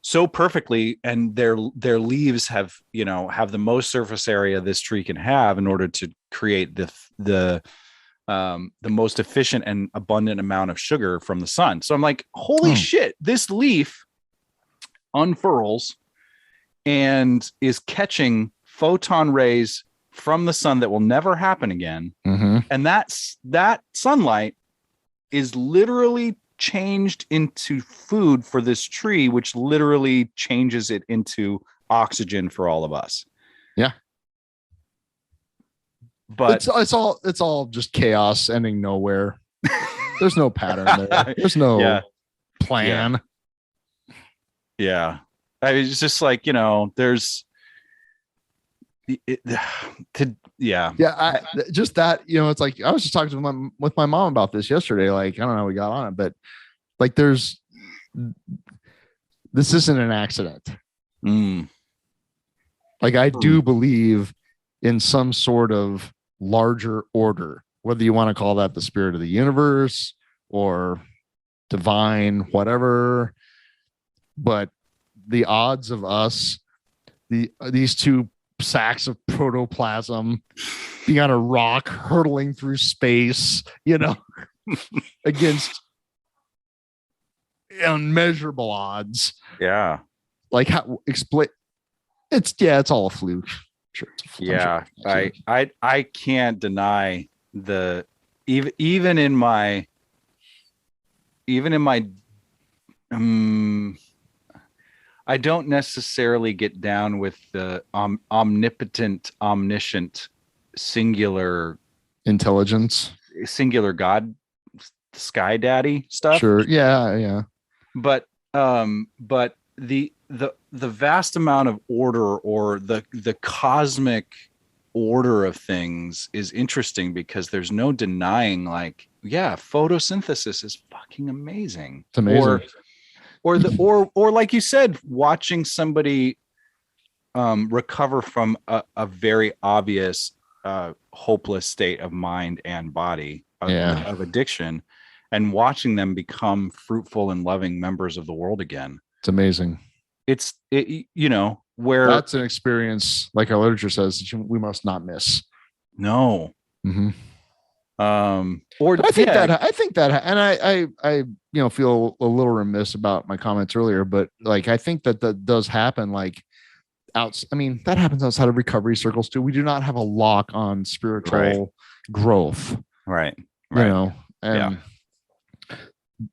so perfectly. And their leaves have the most surface area this tree can have in order to create the most efficient and abundant amount of sugar from the sun. So I'm like, holy shit, this leaf unfurls and is catching photon rays from the sun that will never happen again. Mm-hmm. And that sunlight is literally changed into food for this tree, which literally changes it into oxygen for all of us. Yeah. But it's all just chaos ending nowhere. There's no pattern there. There's no plan. Yeah. It's just like, there's just that, it's like I was just talking with my mom about this yesterday. Like, I don't know how we got on it, but like this isn't an accident. Like, I do believe in some sort of larger order, whether you want to call that the spirit of the universe or divine, whatever. But the odds of us, these two sacks of protoplasm being on a rock hurtling through space, against unmeasurable odds. Yeah. Like, how explain? It's all a fluke. Sure, it's a fluke. Yeah, sure. I can't deny the even in my I don't necessarily get down with the omnipotent, omniscient, singular God, sky daddy stuff. Sure. Yeah. But the vast amount of order, or the cosmic order of things, is interesting, because there's no denying, like, photosynthesis is fucking amazing. It's amazing. Or like you said, watching somebody recover from a very obvious hopeless state of mind and body of addiction, and watching them become fruitful and loving members of the world again. It's amazing. Where that's an experience, like our literature says, that we must not miss. No. Mm-hmm. But I think that, and I feel a little remiss about my comments earlier, but like, I think that does happen, like, that happens outside of recovery circles too. We do not have a lock on spiritual growth. Right. And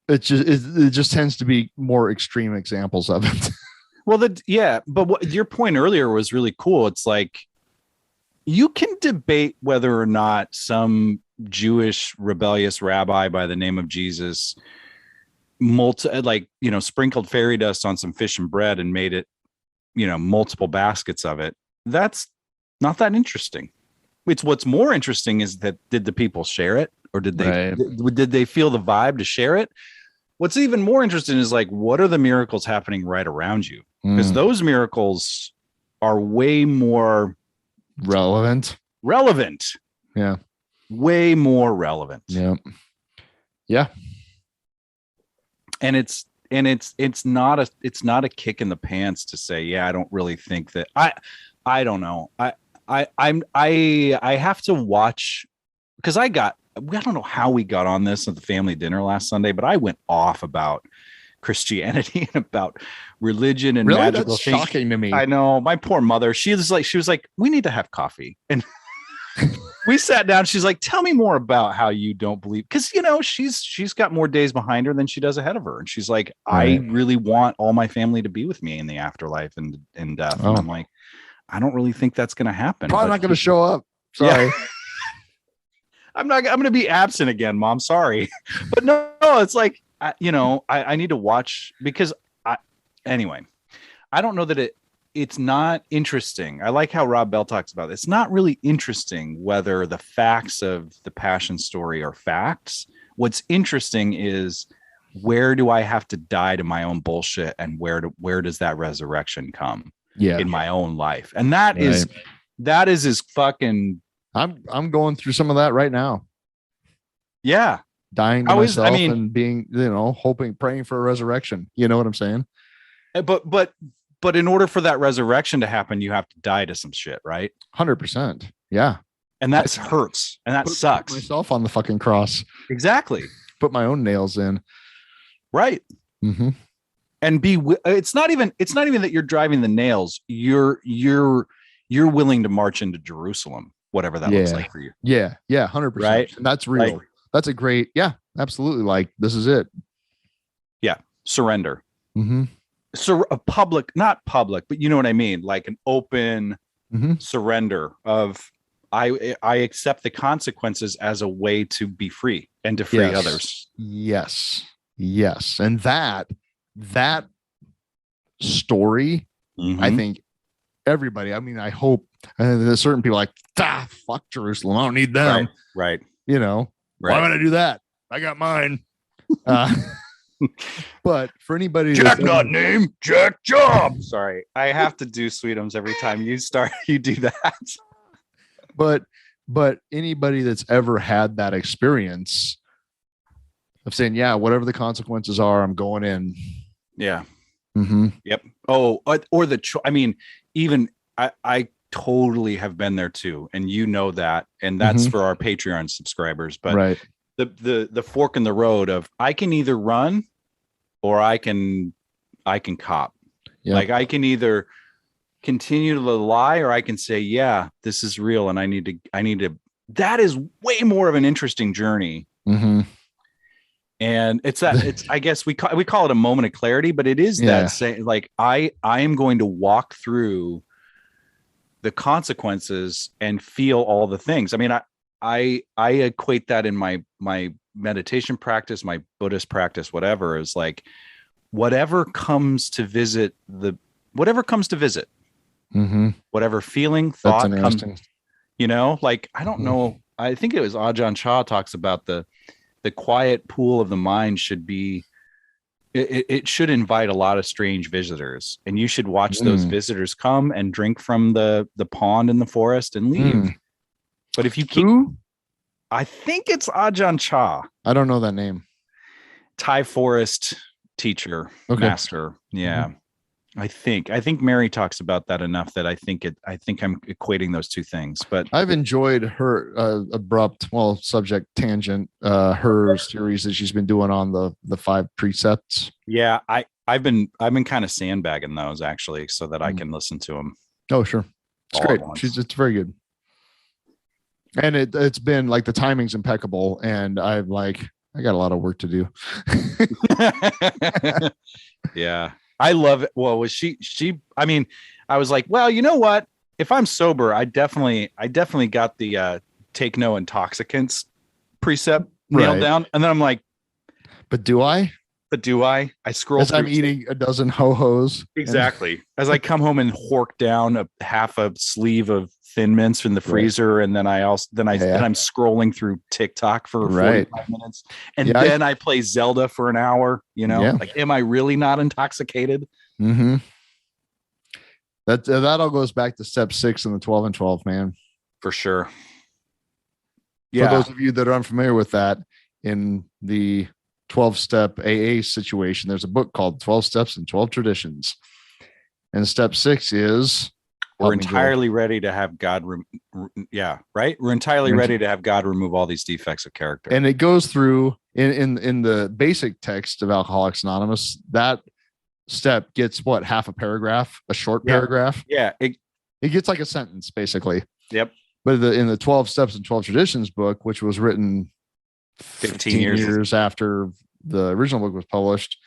it just tends to be more extreme examples of it. Well, but what your point earlier was really cool. It's like, you can debate whether or not some Jewish rebellious rabbi by the name of Jesus sprinkled fairy dust on some fish and bread and made it, multiple baskets of it. That's not that interesting. What's more interesting is that, did the people share it, or did they feel the vibe to share it? What's even more interesting is, like, what are the miracles happening right around you? Because those miracles are way more relevant. Yeah. Way more relevant. Yeah. Yeah. And it's not a kick in the pants to say, I don't really think that I don't know. I have to watch, because I don't know how we got on this at the family dinner last Sunday, but I went off about Christianity and about religion and magical things. Shocking to me. I know, my poor mother. She was like, we need to have coffee, and we sat down. She's like, tell me more about how you don't believe, because she's got more days behind her than she does ahead of her, and she's like, I really want all my family to be with me in the afterlife and death. And I'm like, I don't really think that's going to happen. Probably not going to show up. Sorry. Yeah. I'm going to be absent again, Mom. Sorry. But no, it's like, I need to watch, because anyway, I don't know that it's not interesting. I like how Rob Bell talks about it. It's not really interesting whether the facts of the passion story are facts. What's interesting is, where do I have to die to my own bullshit, and where does that resurrection come in my own life? And that is as fucking, I'm going through some of that right now. Yeah. Dying to myself and being, hoping, praying for a resurrection. You know what I'm saying? But in order for that resurrection to happen, you have to die to some shit, right? 100%. Yeah. And that hurts, and that sucks. Put myself on the fucking cross. Exactly. Put my own nails in. Right. Mm-hmm. And it's not even that you're driving the nails. You you're willing to march into Jerusalem, whatever that looks like for you. Yeah. 100%. Right. And that's real. Like, that's a great, absolutely. Like, this is it. Yeah. Surrender. Mm-hmm. So a public, not public, but you know what I mean? Like an open Mm-hmm. surrender of, I accept the consequences as a way to be free and to free others. Yes. And that story, I think everybody, I mean, I hope there's certain people like, fuck Jerusalem. I don't need them. Right. You know, why would I do that? I got mine. But for anybody Jack not name, Jack job. Sorry. I have to do Sweetums every time you do that. But anybody that's ever had that experience of saying, whatever the consequences are, I'm going in. Yeah. Mm-hmm. Yep. Oh, or I mean, even I totally have been there too. And you know that, and that's for our Patreon subscribers, but the fork in the road of, I can either run or I can cop. Yep. Like I can either continue to lie or I can say, this is real. And I need to, that is way more of an interesting journey. Mm-hmm. And I guess we call it a moment of clarity, but it is that saying, like, I am going to walk through the consequences and feel all the things. I mean, I equate that in my meditation practice, my Buddhist practice, whatever, is like, whatever comes to visit, whatever feeling, thought comes, like, I don't know. I think it was Ajahn Chah talks about the quiet pool of the mind should be, it should invite a lot of strange visitors, and you should watch those visitors come and drink from the pond in the forest and leave. But if you keep, I think it's Ajahn Chah. I don't know that name. Thai forest teacher, master. Yeah. I think Mary talks about that enough that I think I'm equating those two things. But I've enjoyed her subject tangent, her series that she's been doing on the 5 precepts. Yeah, I've been kind of sandbagging those actually, so that I can listen to them. Oh, sure, it's great. It's very good, and it's been like, the timing's impeccable, and I got a lot of work to do. Yeah. I love it. Well, was she, I mean, I was like, well, you know what? If I'm sober, I definitely got the take no intoxicants precept nailed down. And then I'm like, but do I? I scroll through. I'm eating a dozen ho-hos. Exactly. As I come home and hork down half a sleeve of Thin Mints from the freezer. And then I'm scrolling through TikTok for 45 minutes. And then I play Zelda for an hour, like, am I really not intoxicated? Mm-hmm. That all goes back to step 6 in the 12 and 12, man. For sure. For those of you that are unfamiliar with that, in the 12-step AA situation, there's a book called 12 Steps and 12 Traditions. And step 6 is, we're entirely ready to have God. Right. We're entirely ready to have God remove all these defects of character. And it goes through in the basic text of Alcoholics Anonymous. That step gets half a paragraph, a short paragraph. Yeah. It gets like a sentence basically. Yep. But in the 12 Steps and 12 Traditions book, which was written 15 years after the original book was published,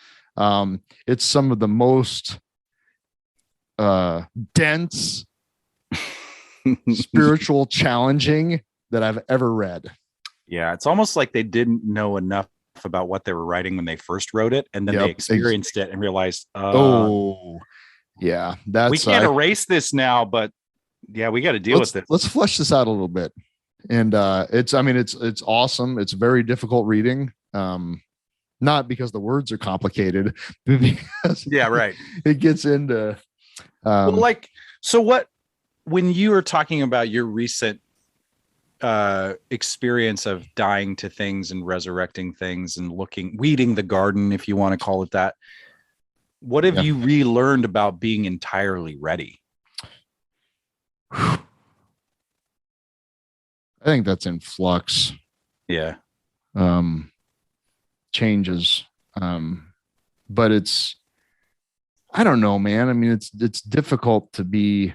it's some of the most dense, spiritual, challenging that I've ever read. Yeah, it's almost like they didn't know enough about what they were writing when they first wrote it, and then they experienced it and realized, we can't erase this now, but we got to deal with this. Let's flesh this out a little bit. And it's awesome. It's very difficult reading. Not because the words are complicated, but because it gets into when you were talking about your recent experience of dying to things and resurrecting things and weeding the garden, if you want to call it that, what have you relearned about being entirely ready? I think that's in flux. Yeah. Changes. But I don't know, man. I mean, it's difficult to be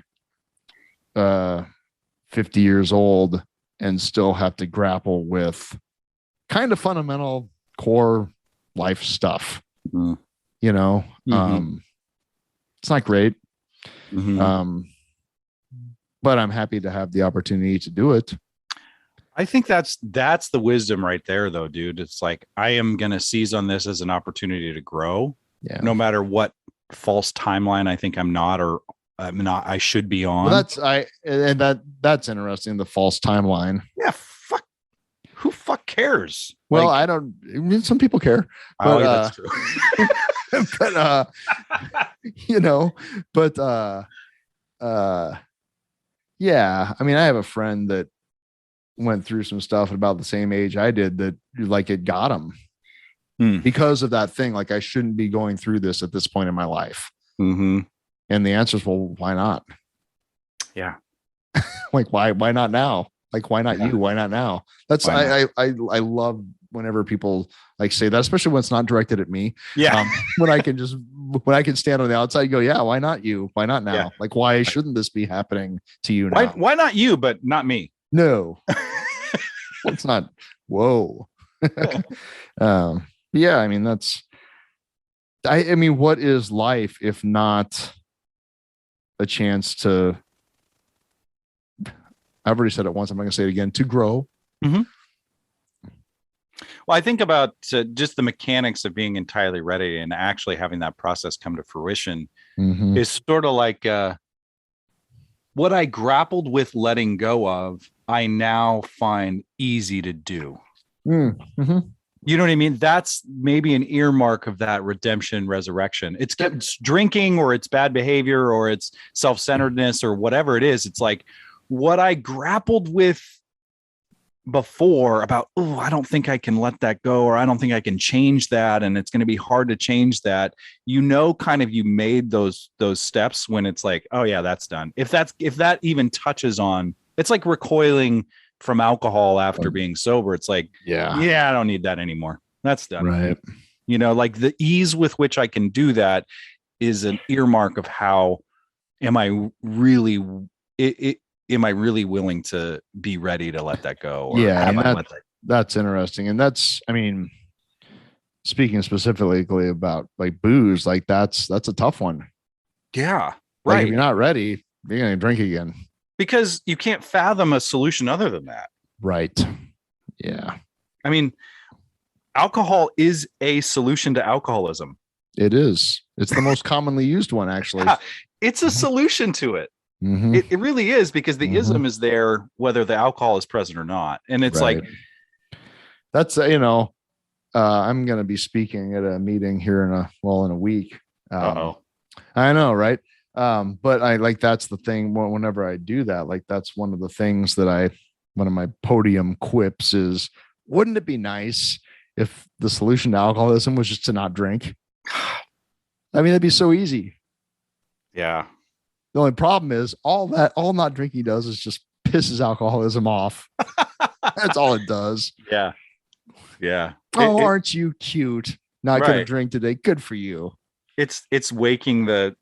50 years old and still have to grapple with kind of fundamental core life stuff. Mm. You know, it's not great. But I'm happy to have the opportunity to do it. I think that's the wisdom right there, though, dude. It's like, I am going to seize on this as an opportunity to grow, no matter what false timeline I think I'm not, or I'm not, I should be on. Well, that's interesting. The false timeline. Yeah. Who cares? Well, like, I mean, some people care, but, that's true. but, yeah, I mean, I have a friend that went through some stuff about the same age I did that like it got him because of that thing. Like, I shouldn't be going through this at this point in my life. And the answer is, well, why not? Yeah. Like, why not now? Like, why not you? Why not now? That's I love whenever people like say that, especially when it's not directed at me. Yeah. When I can stand on the outside and go, yeah, why not you? Why not now? Yeah. Like, why shouldn't this be happening to you now? Why not you, but not me? No. It's not. Whoa. Yeah, I mean, I mean, what is life if not a chance to, I've already said it once, I'm not going to say it again, to grow. Well, I think about just the mechanics of being entirely ready and actually having that process come to fruition is sort of like what I grappled with letting go of, I now find easy to do. You know what I mean? That's maybe an earmark of that redemption resurrection. It's drinking, or it's bad behavior, or it's self-centeredness, or whatever it is. It's like what I grappled with before about, oh, I don't think I can let that go, or I don't think I can change that, and it's going to be hard to change that. Kind of you made those steps when it's like, oh yeah, that's done. If that even touches on, it's like recoiling from alcohol after being sober. It's like, yeah, I don't need that anymore. That's done. Right. Like the ease with which I can do that is an earmark of how am I really willing to be ready to let that go? Or that's interesting. And that's, I mean, speaking specifically about like booze, like that's a tough one. Yeah. Like, right. If you're not ready, you're going to drink again. Because you can't fathom a solution other than that. Right. Yeah. I mean, alcohol is a solution to alcoholism. It is. It's the most commonly used one, actually. Yeah, it's a solution to it. It really is, because the ism is there whether the alcohol is present or not. And it's like, that's I'm going to be speaking at a meeting here in a week. I know, right? But I like, that's the thing. Whenever I do that, like, that's one of the things that one of my podium quips is, wouldn't it be nice if the solution to alcoholism was just to not drink? I mean, it'd be so easy. Yeah. The only problem is all not drinking does is just pisses alcoholism off. That's all it does. Yeah. Yeah. Aren't you cute? Not going to drink today. Good for you. It's waking the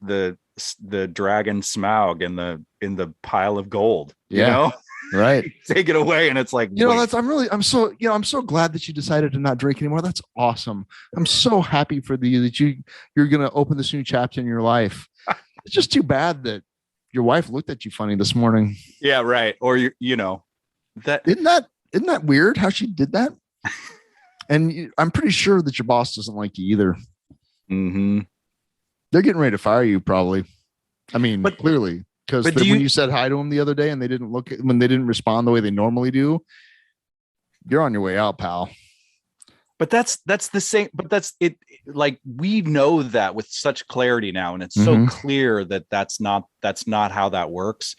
dragon Smaug in the pile of gold. Yeah. You know? Right. Take it away. And it's like, I'm so glad that you decided to not drink anymore. That's awesome. I'm so happy for you that you're going to open this new chapter in your life. It's just too bad that your wife looked at you funny this morning. Yeah. Right. Or that isn't that weird how she did that? And I'm pretty sure that your boss doesn't like you either. They're getting ready to fire you, probably. I mean, clearly, because when you said hi to them the other day and they didn't respond the way they normally do, you're on your way out, pal. But that's the same. But that's it. Like, we know that with such clarity now, and it's so clear that that's not how that works.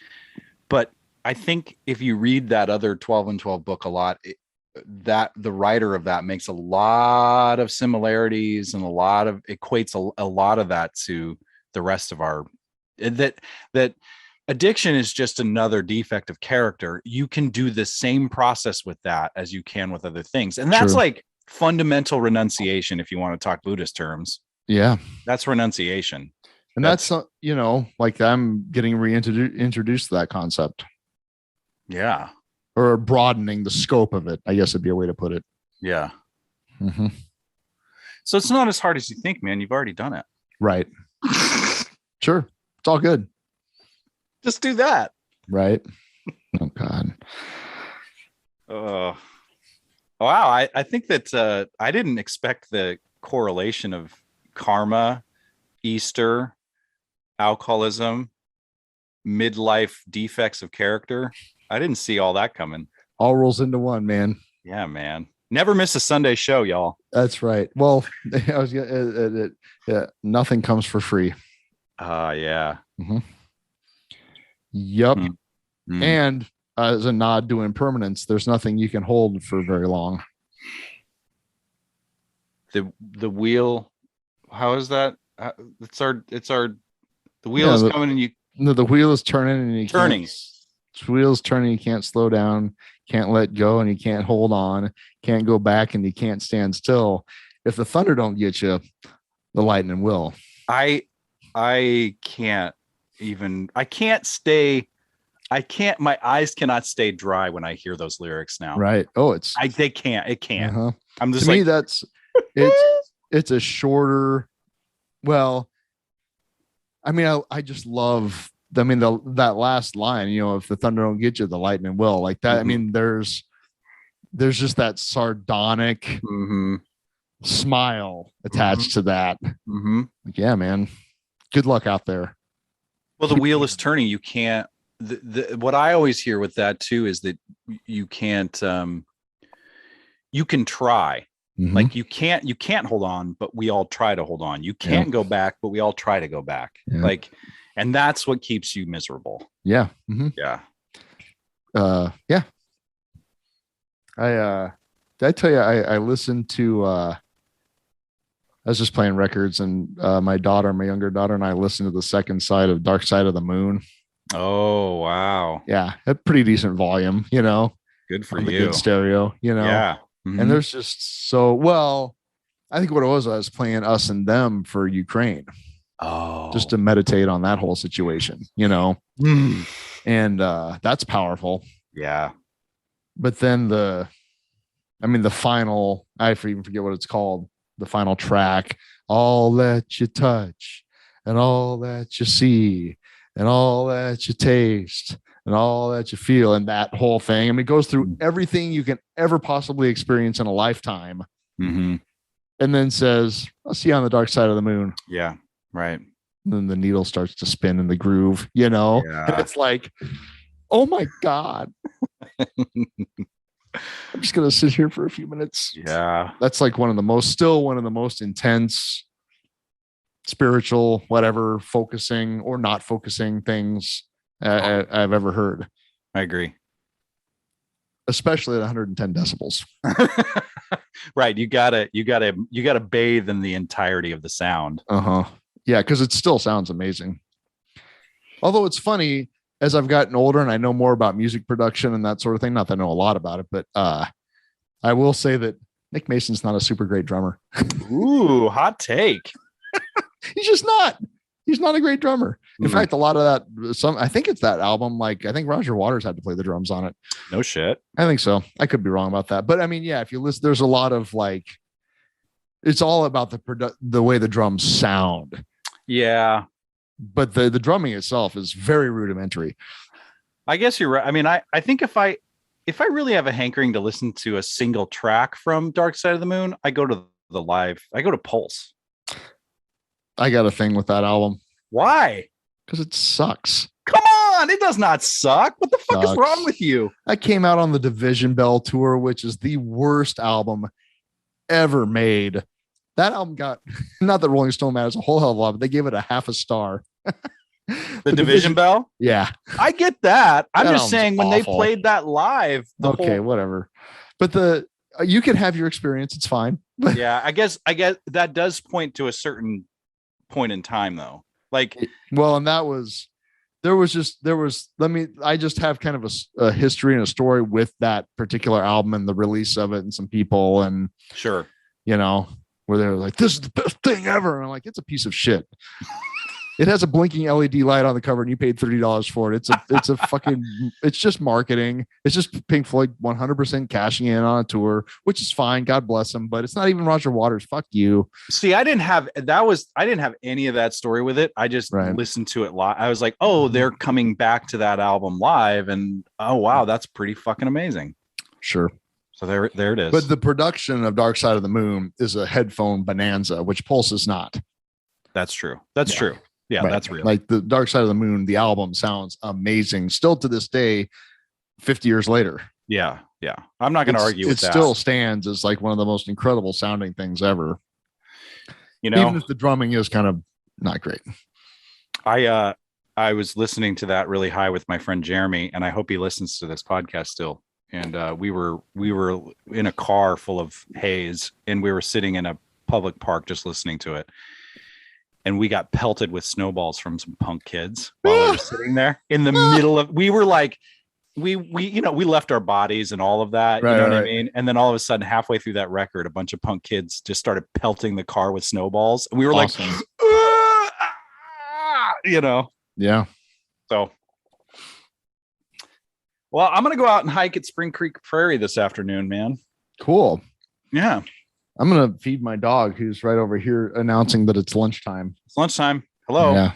But I think if you read that other 12 and 12 book a lot, that the writer of that makes a lot of similarities and equates a lot of that to the rest of our that addiction is just another defect of character. You can do the same process with that as you can with other things, and that's like fundamental renunciation, if you want to talk Buddhist terms. Yeah, that's renunciation. And that's like I'm getting reintroduced to that concept. Yeah. Or broadening the scope of it, I guess would be a way to put it. Yeah. Mm-hmm. So it's not as hard as you think, man. You've already done it. Right. Sure. It's all good. Just do that. Right. Oh, God. Wow. I think that I didn't expect the correlation of karma, Easter, alcoholism, midlife defects of character. I didn't see all that coming. All rolls into one, man. Yeah, man. Never miss a Sunday show, y'all. That's right. Well, nothing comes for free. Yeah. Mm-hmm. Yep. Mm-hmm. And as a nod to impermanence, there's nothing you can hold for very long. The wheel. How is that? The wheel is coming and you. No, the wheel is turning and you turning. The wheel's turning. You can't slow down. Can't let go, and you can't hold on. Can't go back, and you can't stand still. If the thunder don't get you, the lightning will. I can't even. I can't stay. I can't. My eyes cannot stay dry when I hear those lyrics now. Right. Oh, they can't. It can't. Uh-huh. I'm just to me. That's it's a shorter. Well, I mean, I just love. I mean, that last line. If the thunder don't get you, the lightning will. Like that. Mm-hmm. I mean, there's just that sardonic mm-hmm. smile attached mm-hmm. to that. Mm-hmm. Like, yeah, man. Good luck out there. Well, the wheel is turning. You can't. What I always hear with that too is that you can't. You can try. Mm-hmm. Like you can't hold on, but we all try to hold on. You can't go back, but we all try to go back. Yeah. Like, and that's what keeps you miserable. Yeah. Mm-hmm. Yeah. Yeah. Did I tell you I listened to I was just playing records and my younger daughter and I listened to the second side of Dark Side of the Moon. Oh, wow. Yeah. A pretty decent volume, Good for you. Good stereo, Yeah. Mm-hmm. And there's just I think what it was, I was playing Us and Them for Ukraine. Oh. Just to meditate on that whole situation, and that's powerful. Yeah. But then the final, I even forget what it's called, the final track, all that you touch and all that you see and all that you taste and all that you feel, and that whole thing. I mean, it goes through everything you can ever possibly experience in a lifetime. Mm-hmm. And then says, I'll see you on the dark side of the moon. Yeah. Right. And then the needle starts to spin in the groove, And it's like, oh my God. I'm just going to sit here for a few minutes. Yeah. That's like one of the most intense spiritual, whatever, focusing or not focusing things I've ever heard. I agree. Especially at 110 decibels. Right. You gotta bathe in the entirety of the sound. Uh-huh. Yeah, because it still sounds amazing. Although it's funny, as I've gotten older and I know more about music production and that sort of thing, not that I know a lot about it, but I will say that Nick Mason's not a super great drummer. Ooh, hot take. He's just not. He's not a great drummer. In fact, a lot of that, I think it's that album. Like, I think Roger Waters had to play the drums on it. No shit. I think so. I could be wrong about that. But I mean, yeah, if you listen, there's a lot of it's all about the way the drums sound. Yeah. But the drumming itself is very rudimentary. I guess you're right. I mean, I think if I really have a hankering to listen to a single track from Dark Side of the Moon, I go to I go to Pulse. I got a thing with that album. Why? Because it sucks. Come on, it does not suck. What the fuck is wrong with you? I came out on the Division Bell tour, which is the worst album ever made. That album got, not that Rolling Stone matters a whole hell of a lot, but they gave it a half a star. The Division Bell? Yeah. I get that. I'm That just saying when awful. they played that live. Whatever. But you can have your experience. It's fine. Yeah, I guess that does point to a certain point in time though. Like, well, and I just have kind of a history and a story with that particular album and the release of it and some people and sure, where they're like, this is the best thing ever. And I'm like, it's a piece of shit. It has a blinking LED light on the cover, and you paid $30 for it. It's a fucking. It's just marketing. It's just Pink Floyd 100% cashing in on a tour, which is fine. God bless them, but it's not even Roger Waters. Fuck you. See, I didn't have any of that story with it. I just listened to it live. I was like, oh, they're coming back to that album live, and oh wow, that's pretty fucking amazing. Sure. So there it is. But the production of Dark Side of the Moon is a headphone bonanza, which Pulse is not. That's true. That's true. Yeah, right. That's real. Like the Dark Side of the Moon, the album sounds amazing still to this day, 50 years later. Yeah. I'm not going to argue with that. It still stands as like one of the most incredible sounding things ever. You know, even if the drumming is kind of not great. I was listening to that really high with my friend Jeremy, and I hope he listens to this podcast still. And we were in a car full of haze, and we were sitting in a public park just listening to it. And we got pelted with snowballs from some punk kids while we were sitting there in the middle of. We were like, we left our bodies and all of that. Right, you know what I mean? And then all of a sudden, halfway through that record, a bunch of punk kids just started pelting the car with snowballs, and we were awesome. like, you know, yeah. So, well, I'm gonna go out and hike at Spring Creek Prairie this afternoon, man. Cool. Yeah. I'm going to feed my dog who's right over here announcing that it's lunchtime. It's lunchtime. Hello. Yeah.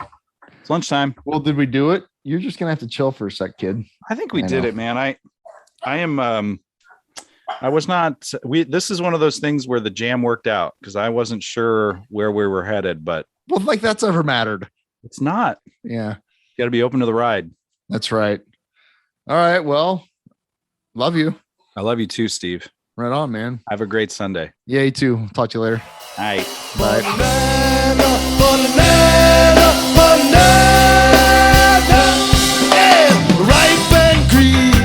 It's lunchtime. Well, did we do it? You're just going to have to chill for a sec, kid. I think we did it, man. I was not, this is one of those things where the jam worked out because I wasn't sure where we were headed, but. Well, like that's ever mattered. It's not. Yeah. You got to be open to the ride. That's right. All right. Well, love you. I love you too, Steve. Right on, man. Have a great Sunday. Yeah, you too. Talk to you later. All right. Bye. Ripe and green.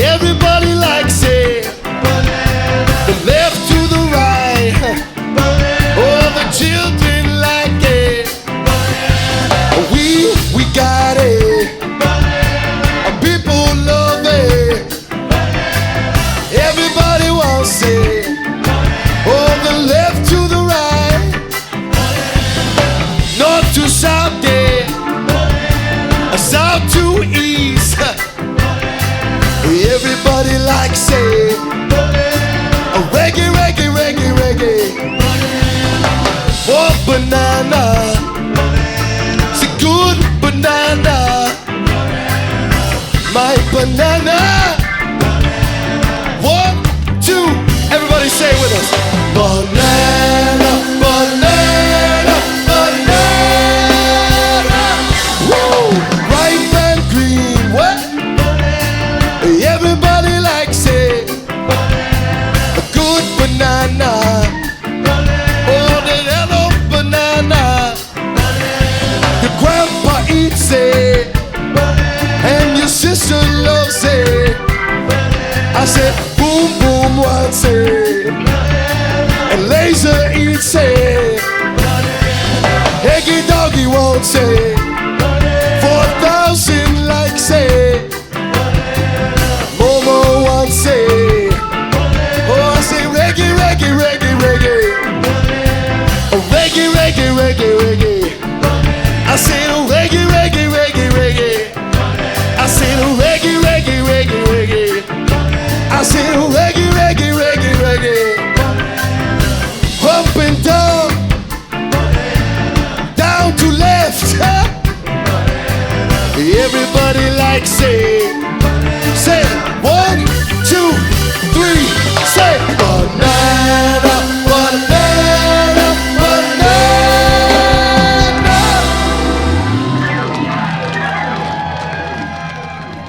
Everybody likes it. The left to the right. Oh, the children like it. We got it. People love it. Everybody wants it. Oh, the left to the right, north to south, south to east. Everybody likes it. Reggae, reggae, reggae, reggae. Oh, banana, it's a good banana. My banana. 1, 2, everybody say it with us. Banana, banana, banana. Woo! Ripe and green, what? Everybody likes it. A good banana. Oh, the yellow banana. Your grandpa eats it, and your sister loves it. I said, boom, boom, wants it, and Laser eats it. Eggy Doggy wants it, 4,000 likes it. Momo wants it. Oh, I say reggae, reggae, reggae, reggae. Oh, reggae, reggae, reggae, reggae. I say reggae, reggae, reggae, reggae. I say reggae, reggae, reggae, reggae. I said reggae, reggae, reggae, reggae. Up and down, down to left. Everybody likes it. Say 1, 2, 3. Say banana, banana, banana.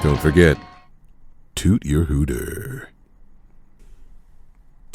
Don't forget, toot your hooter.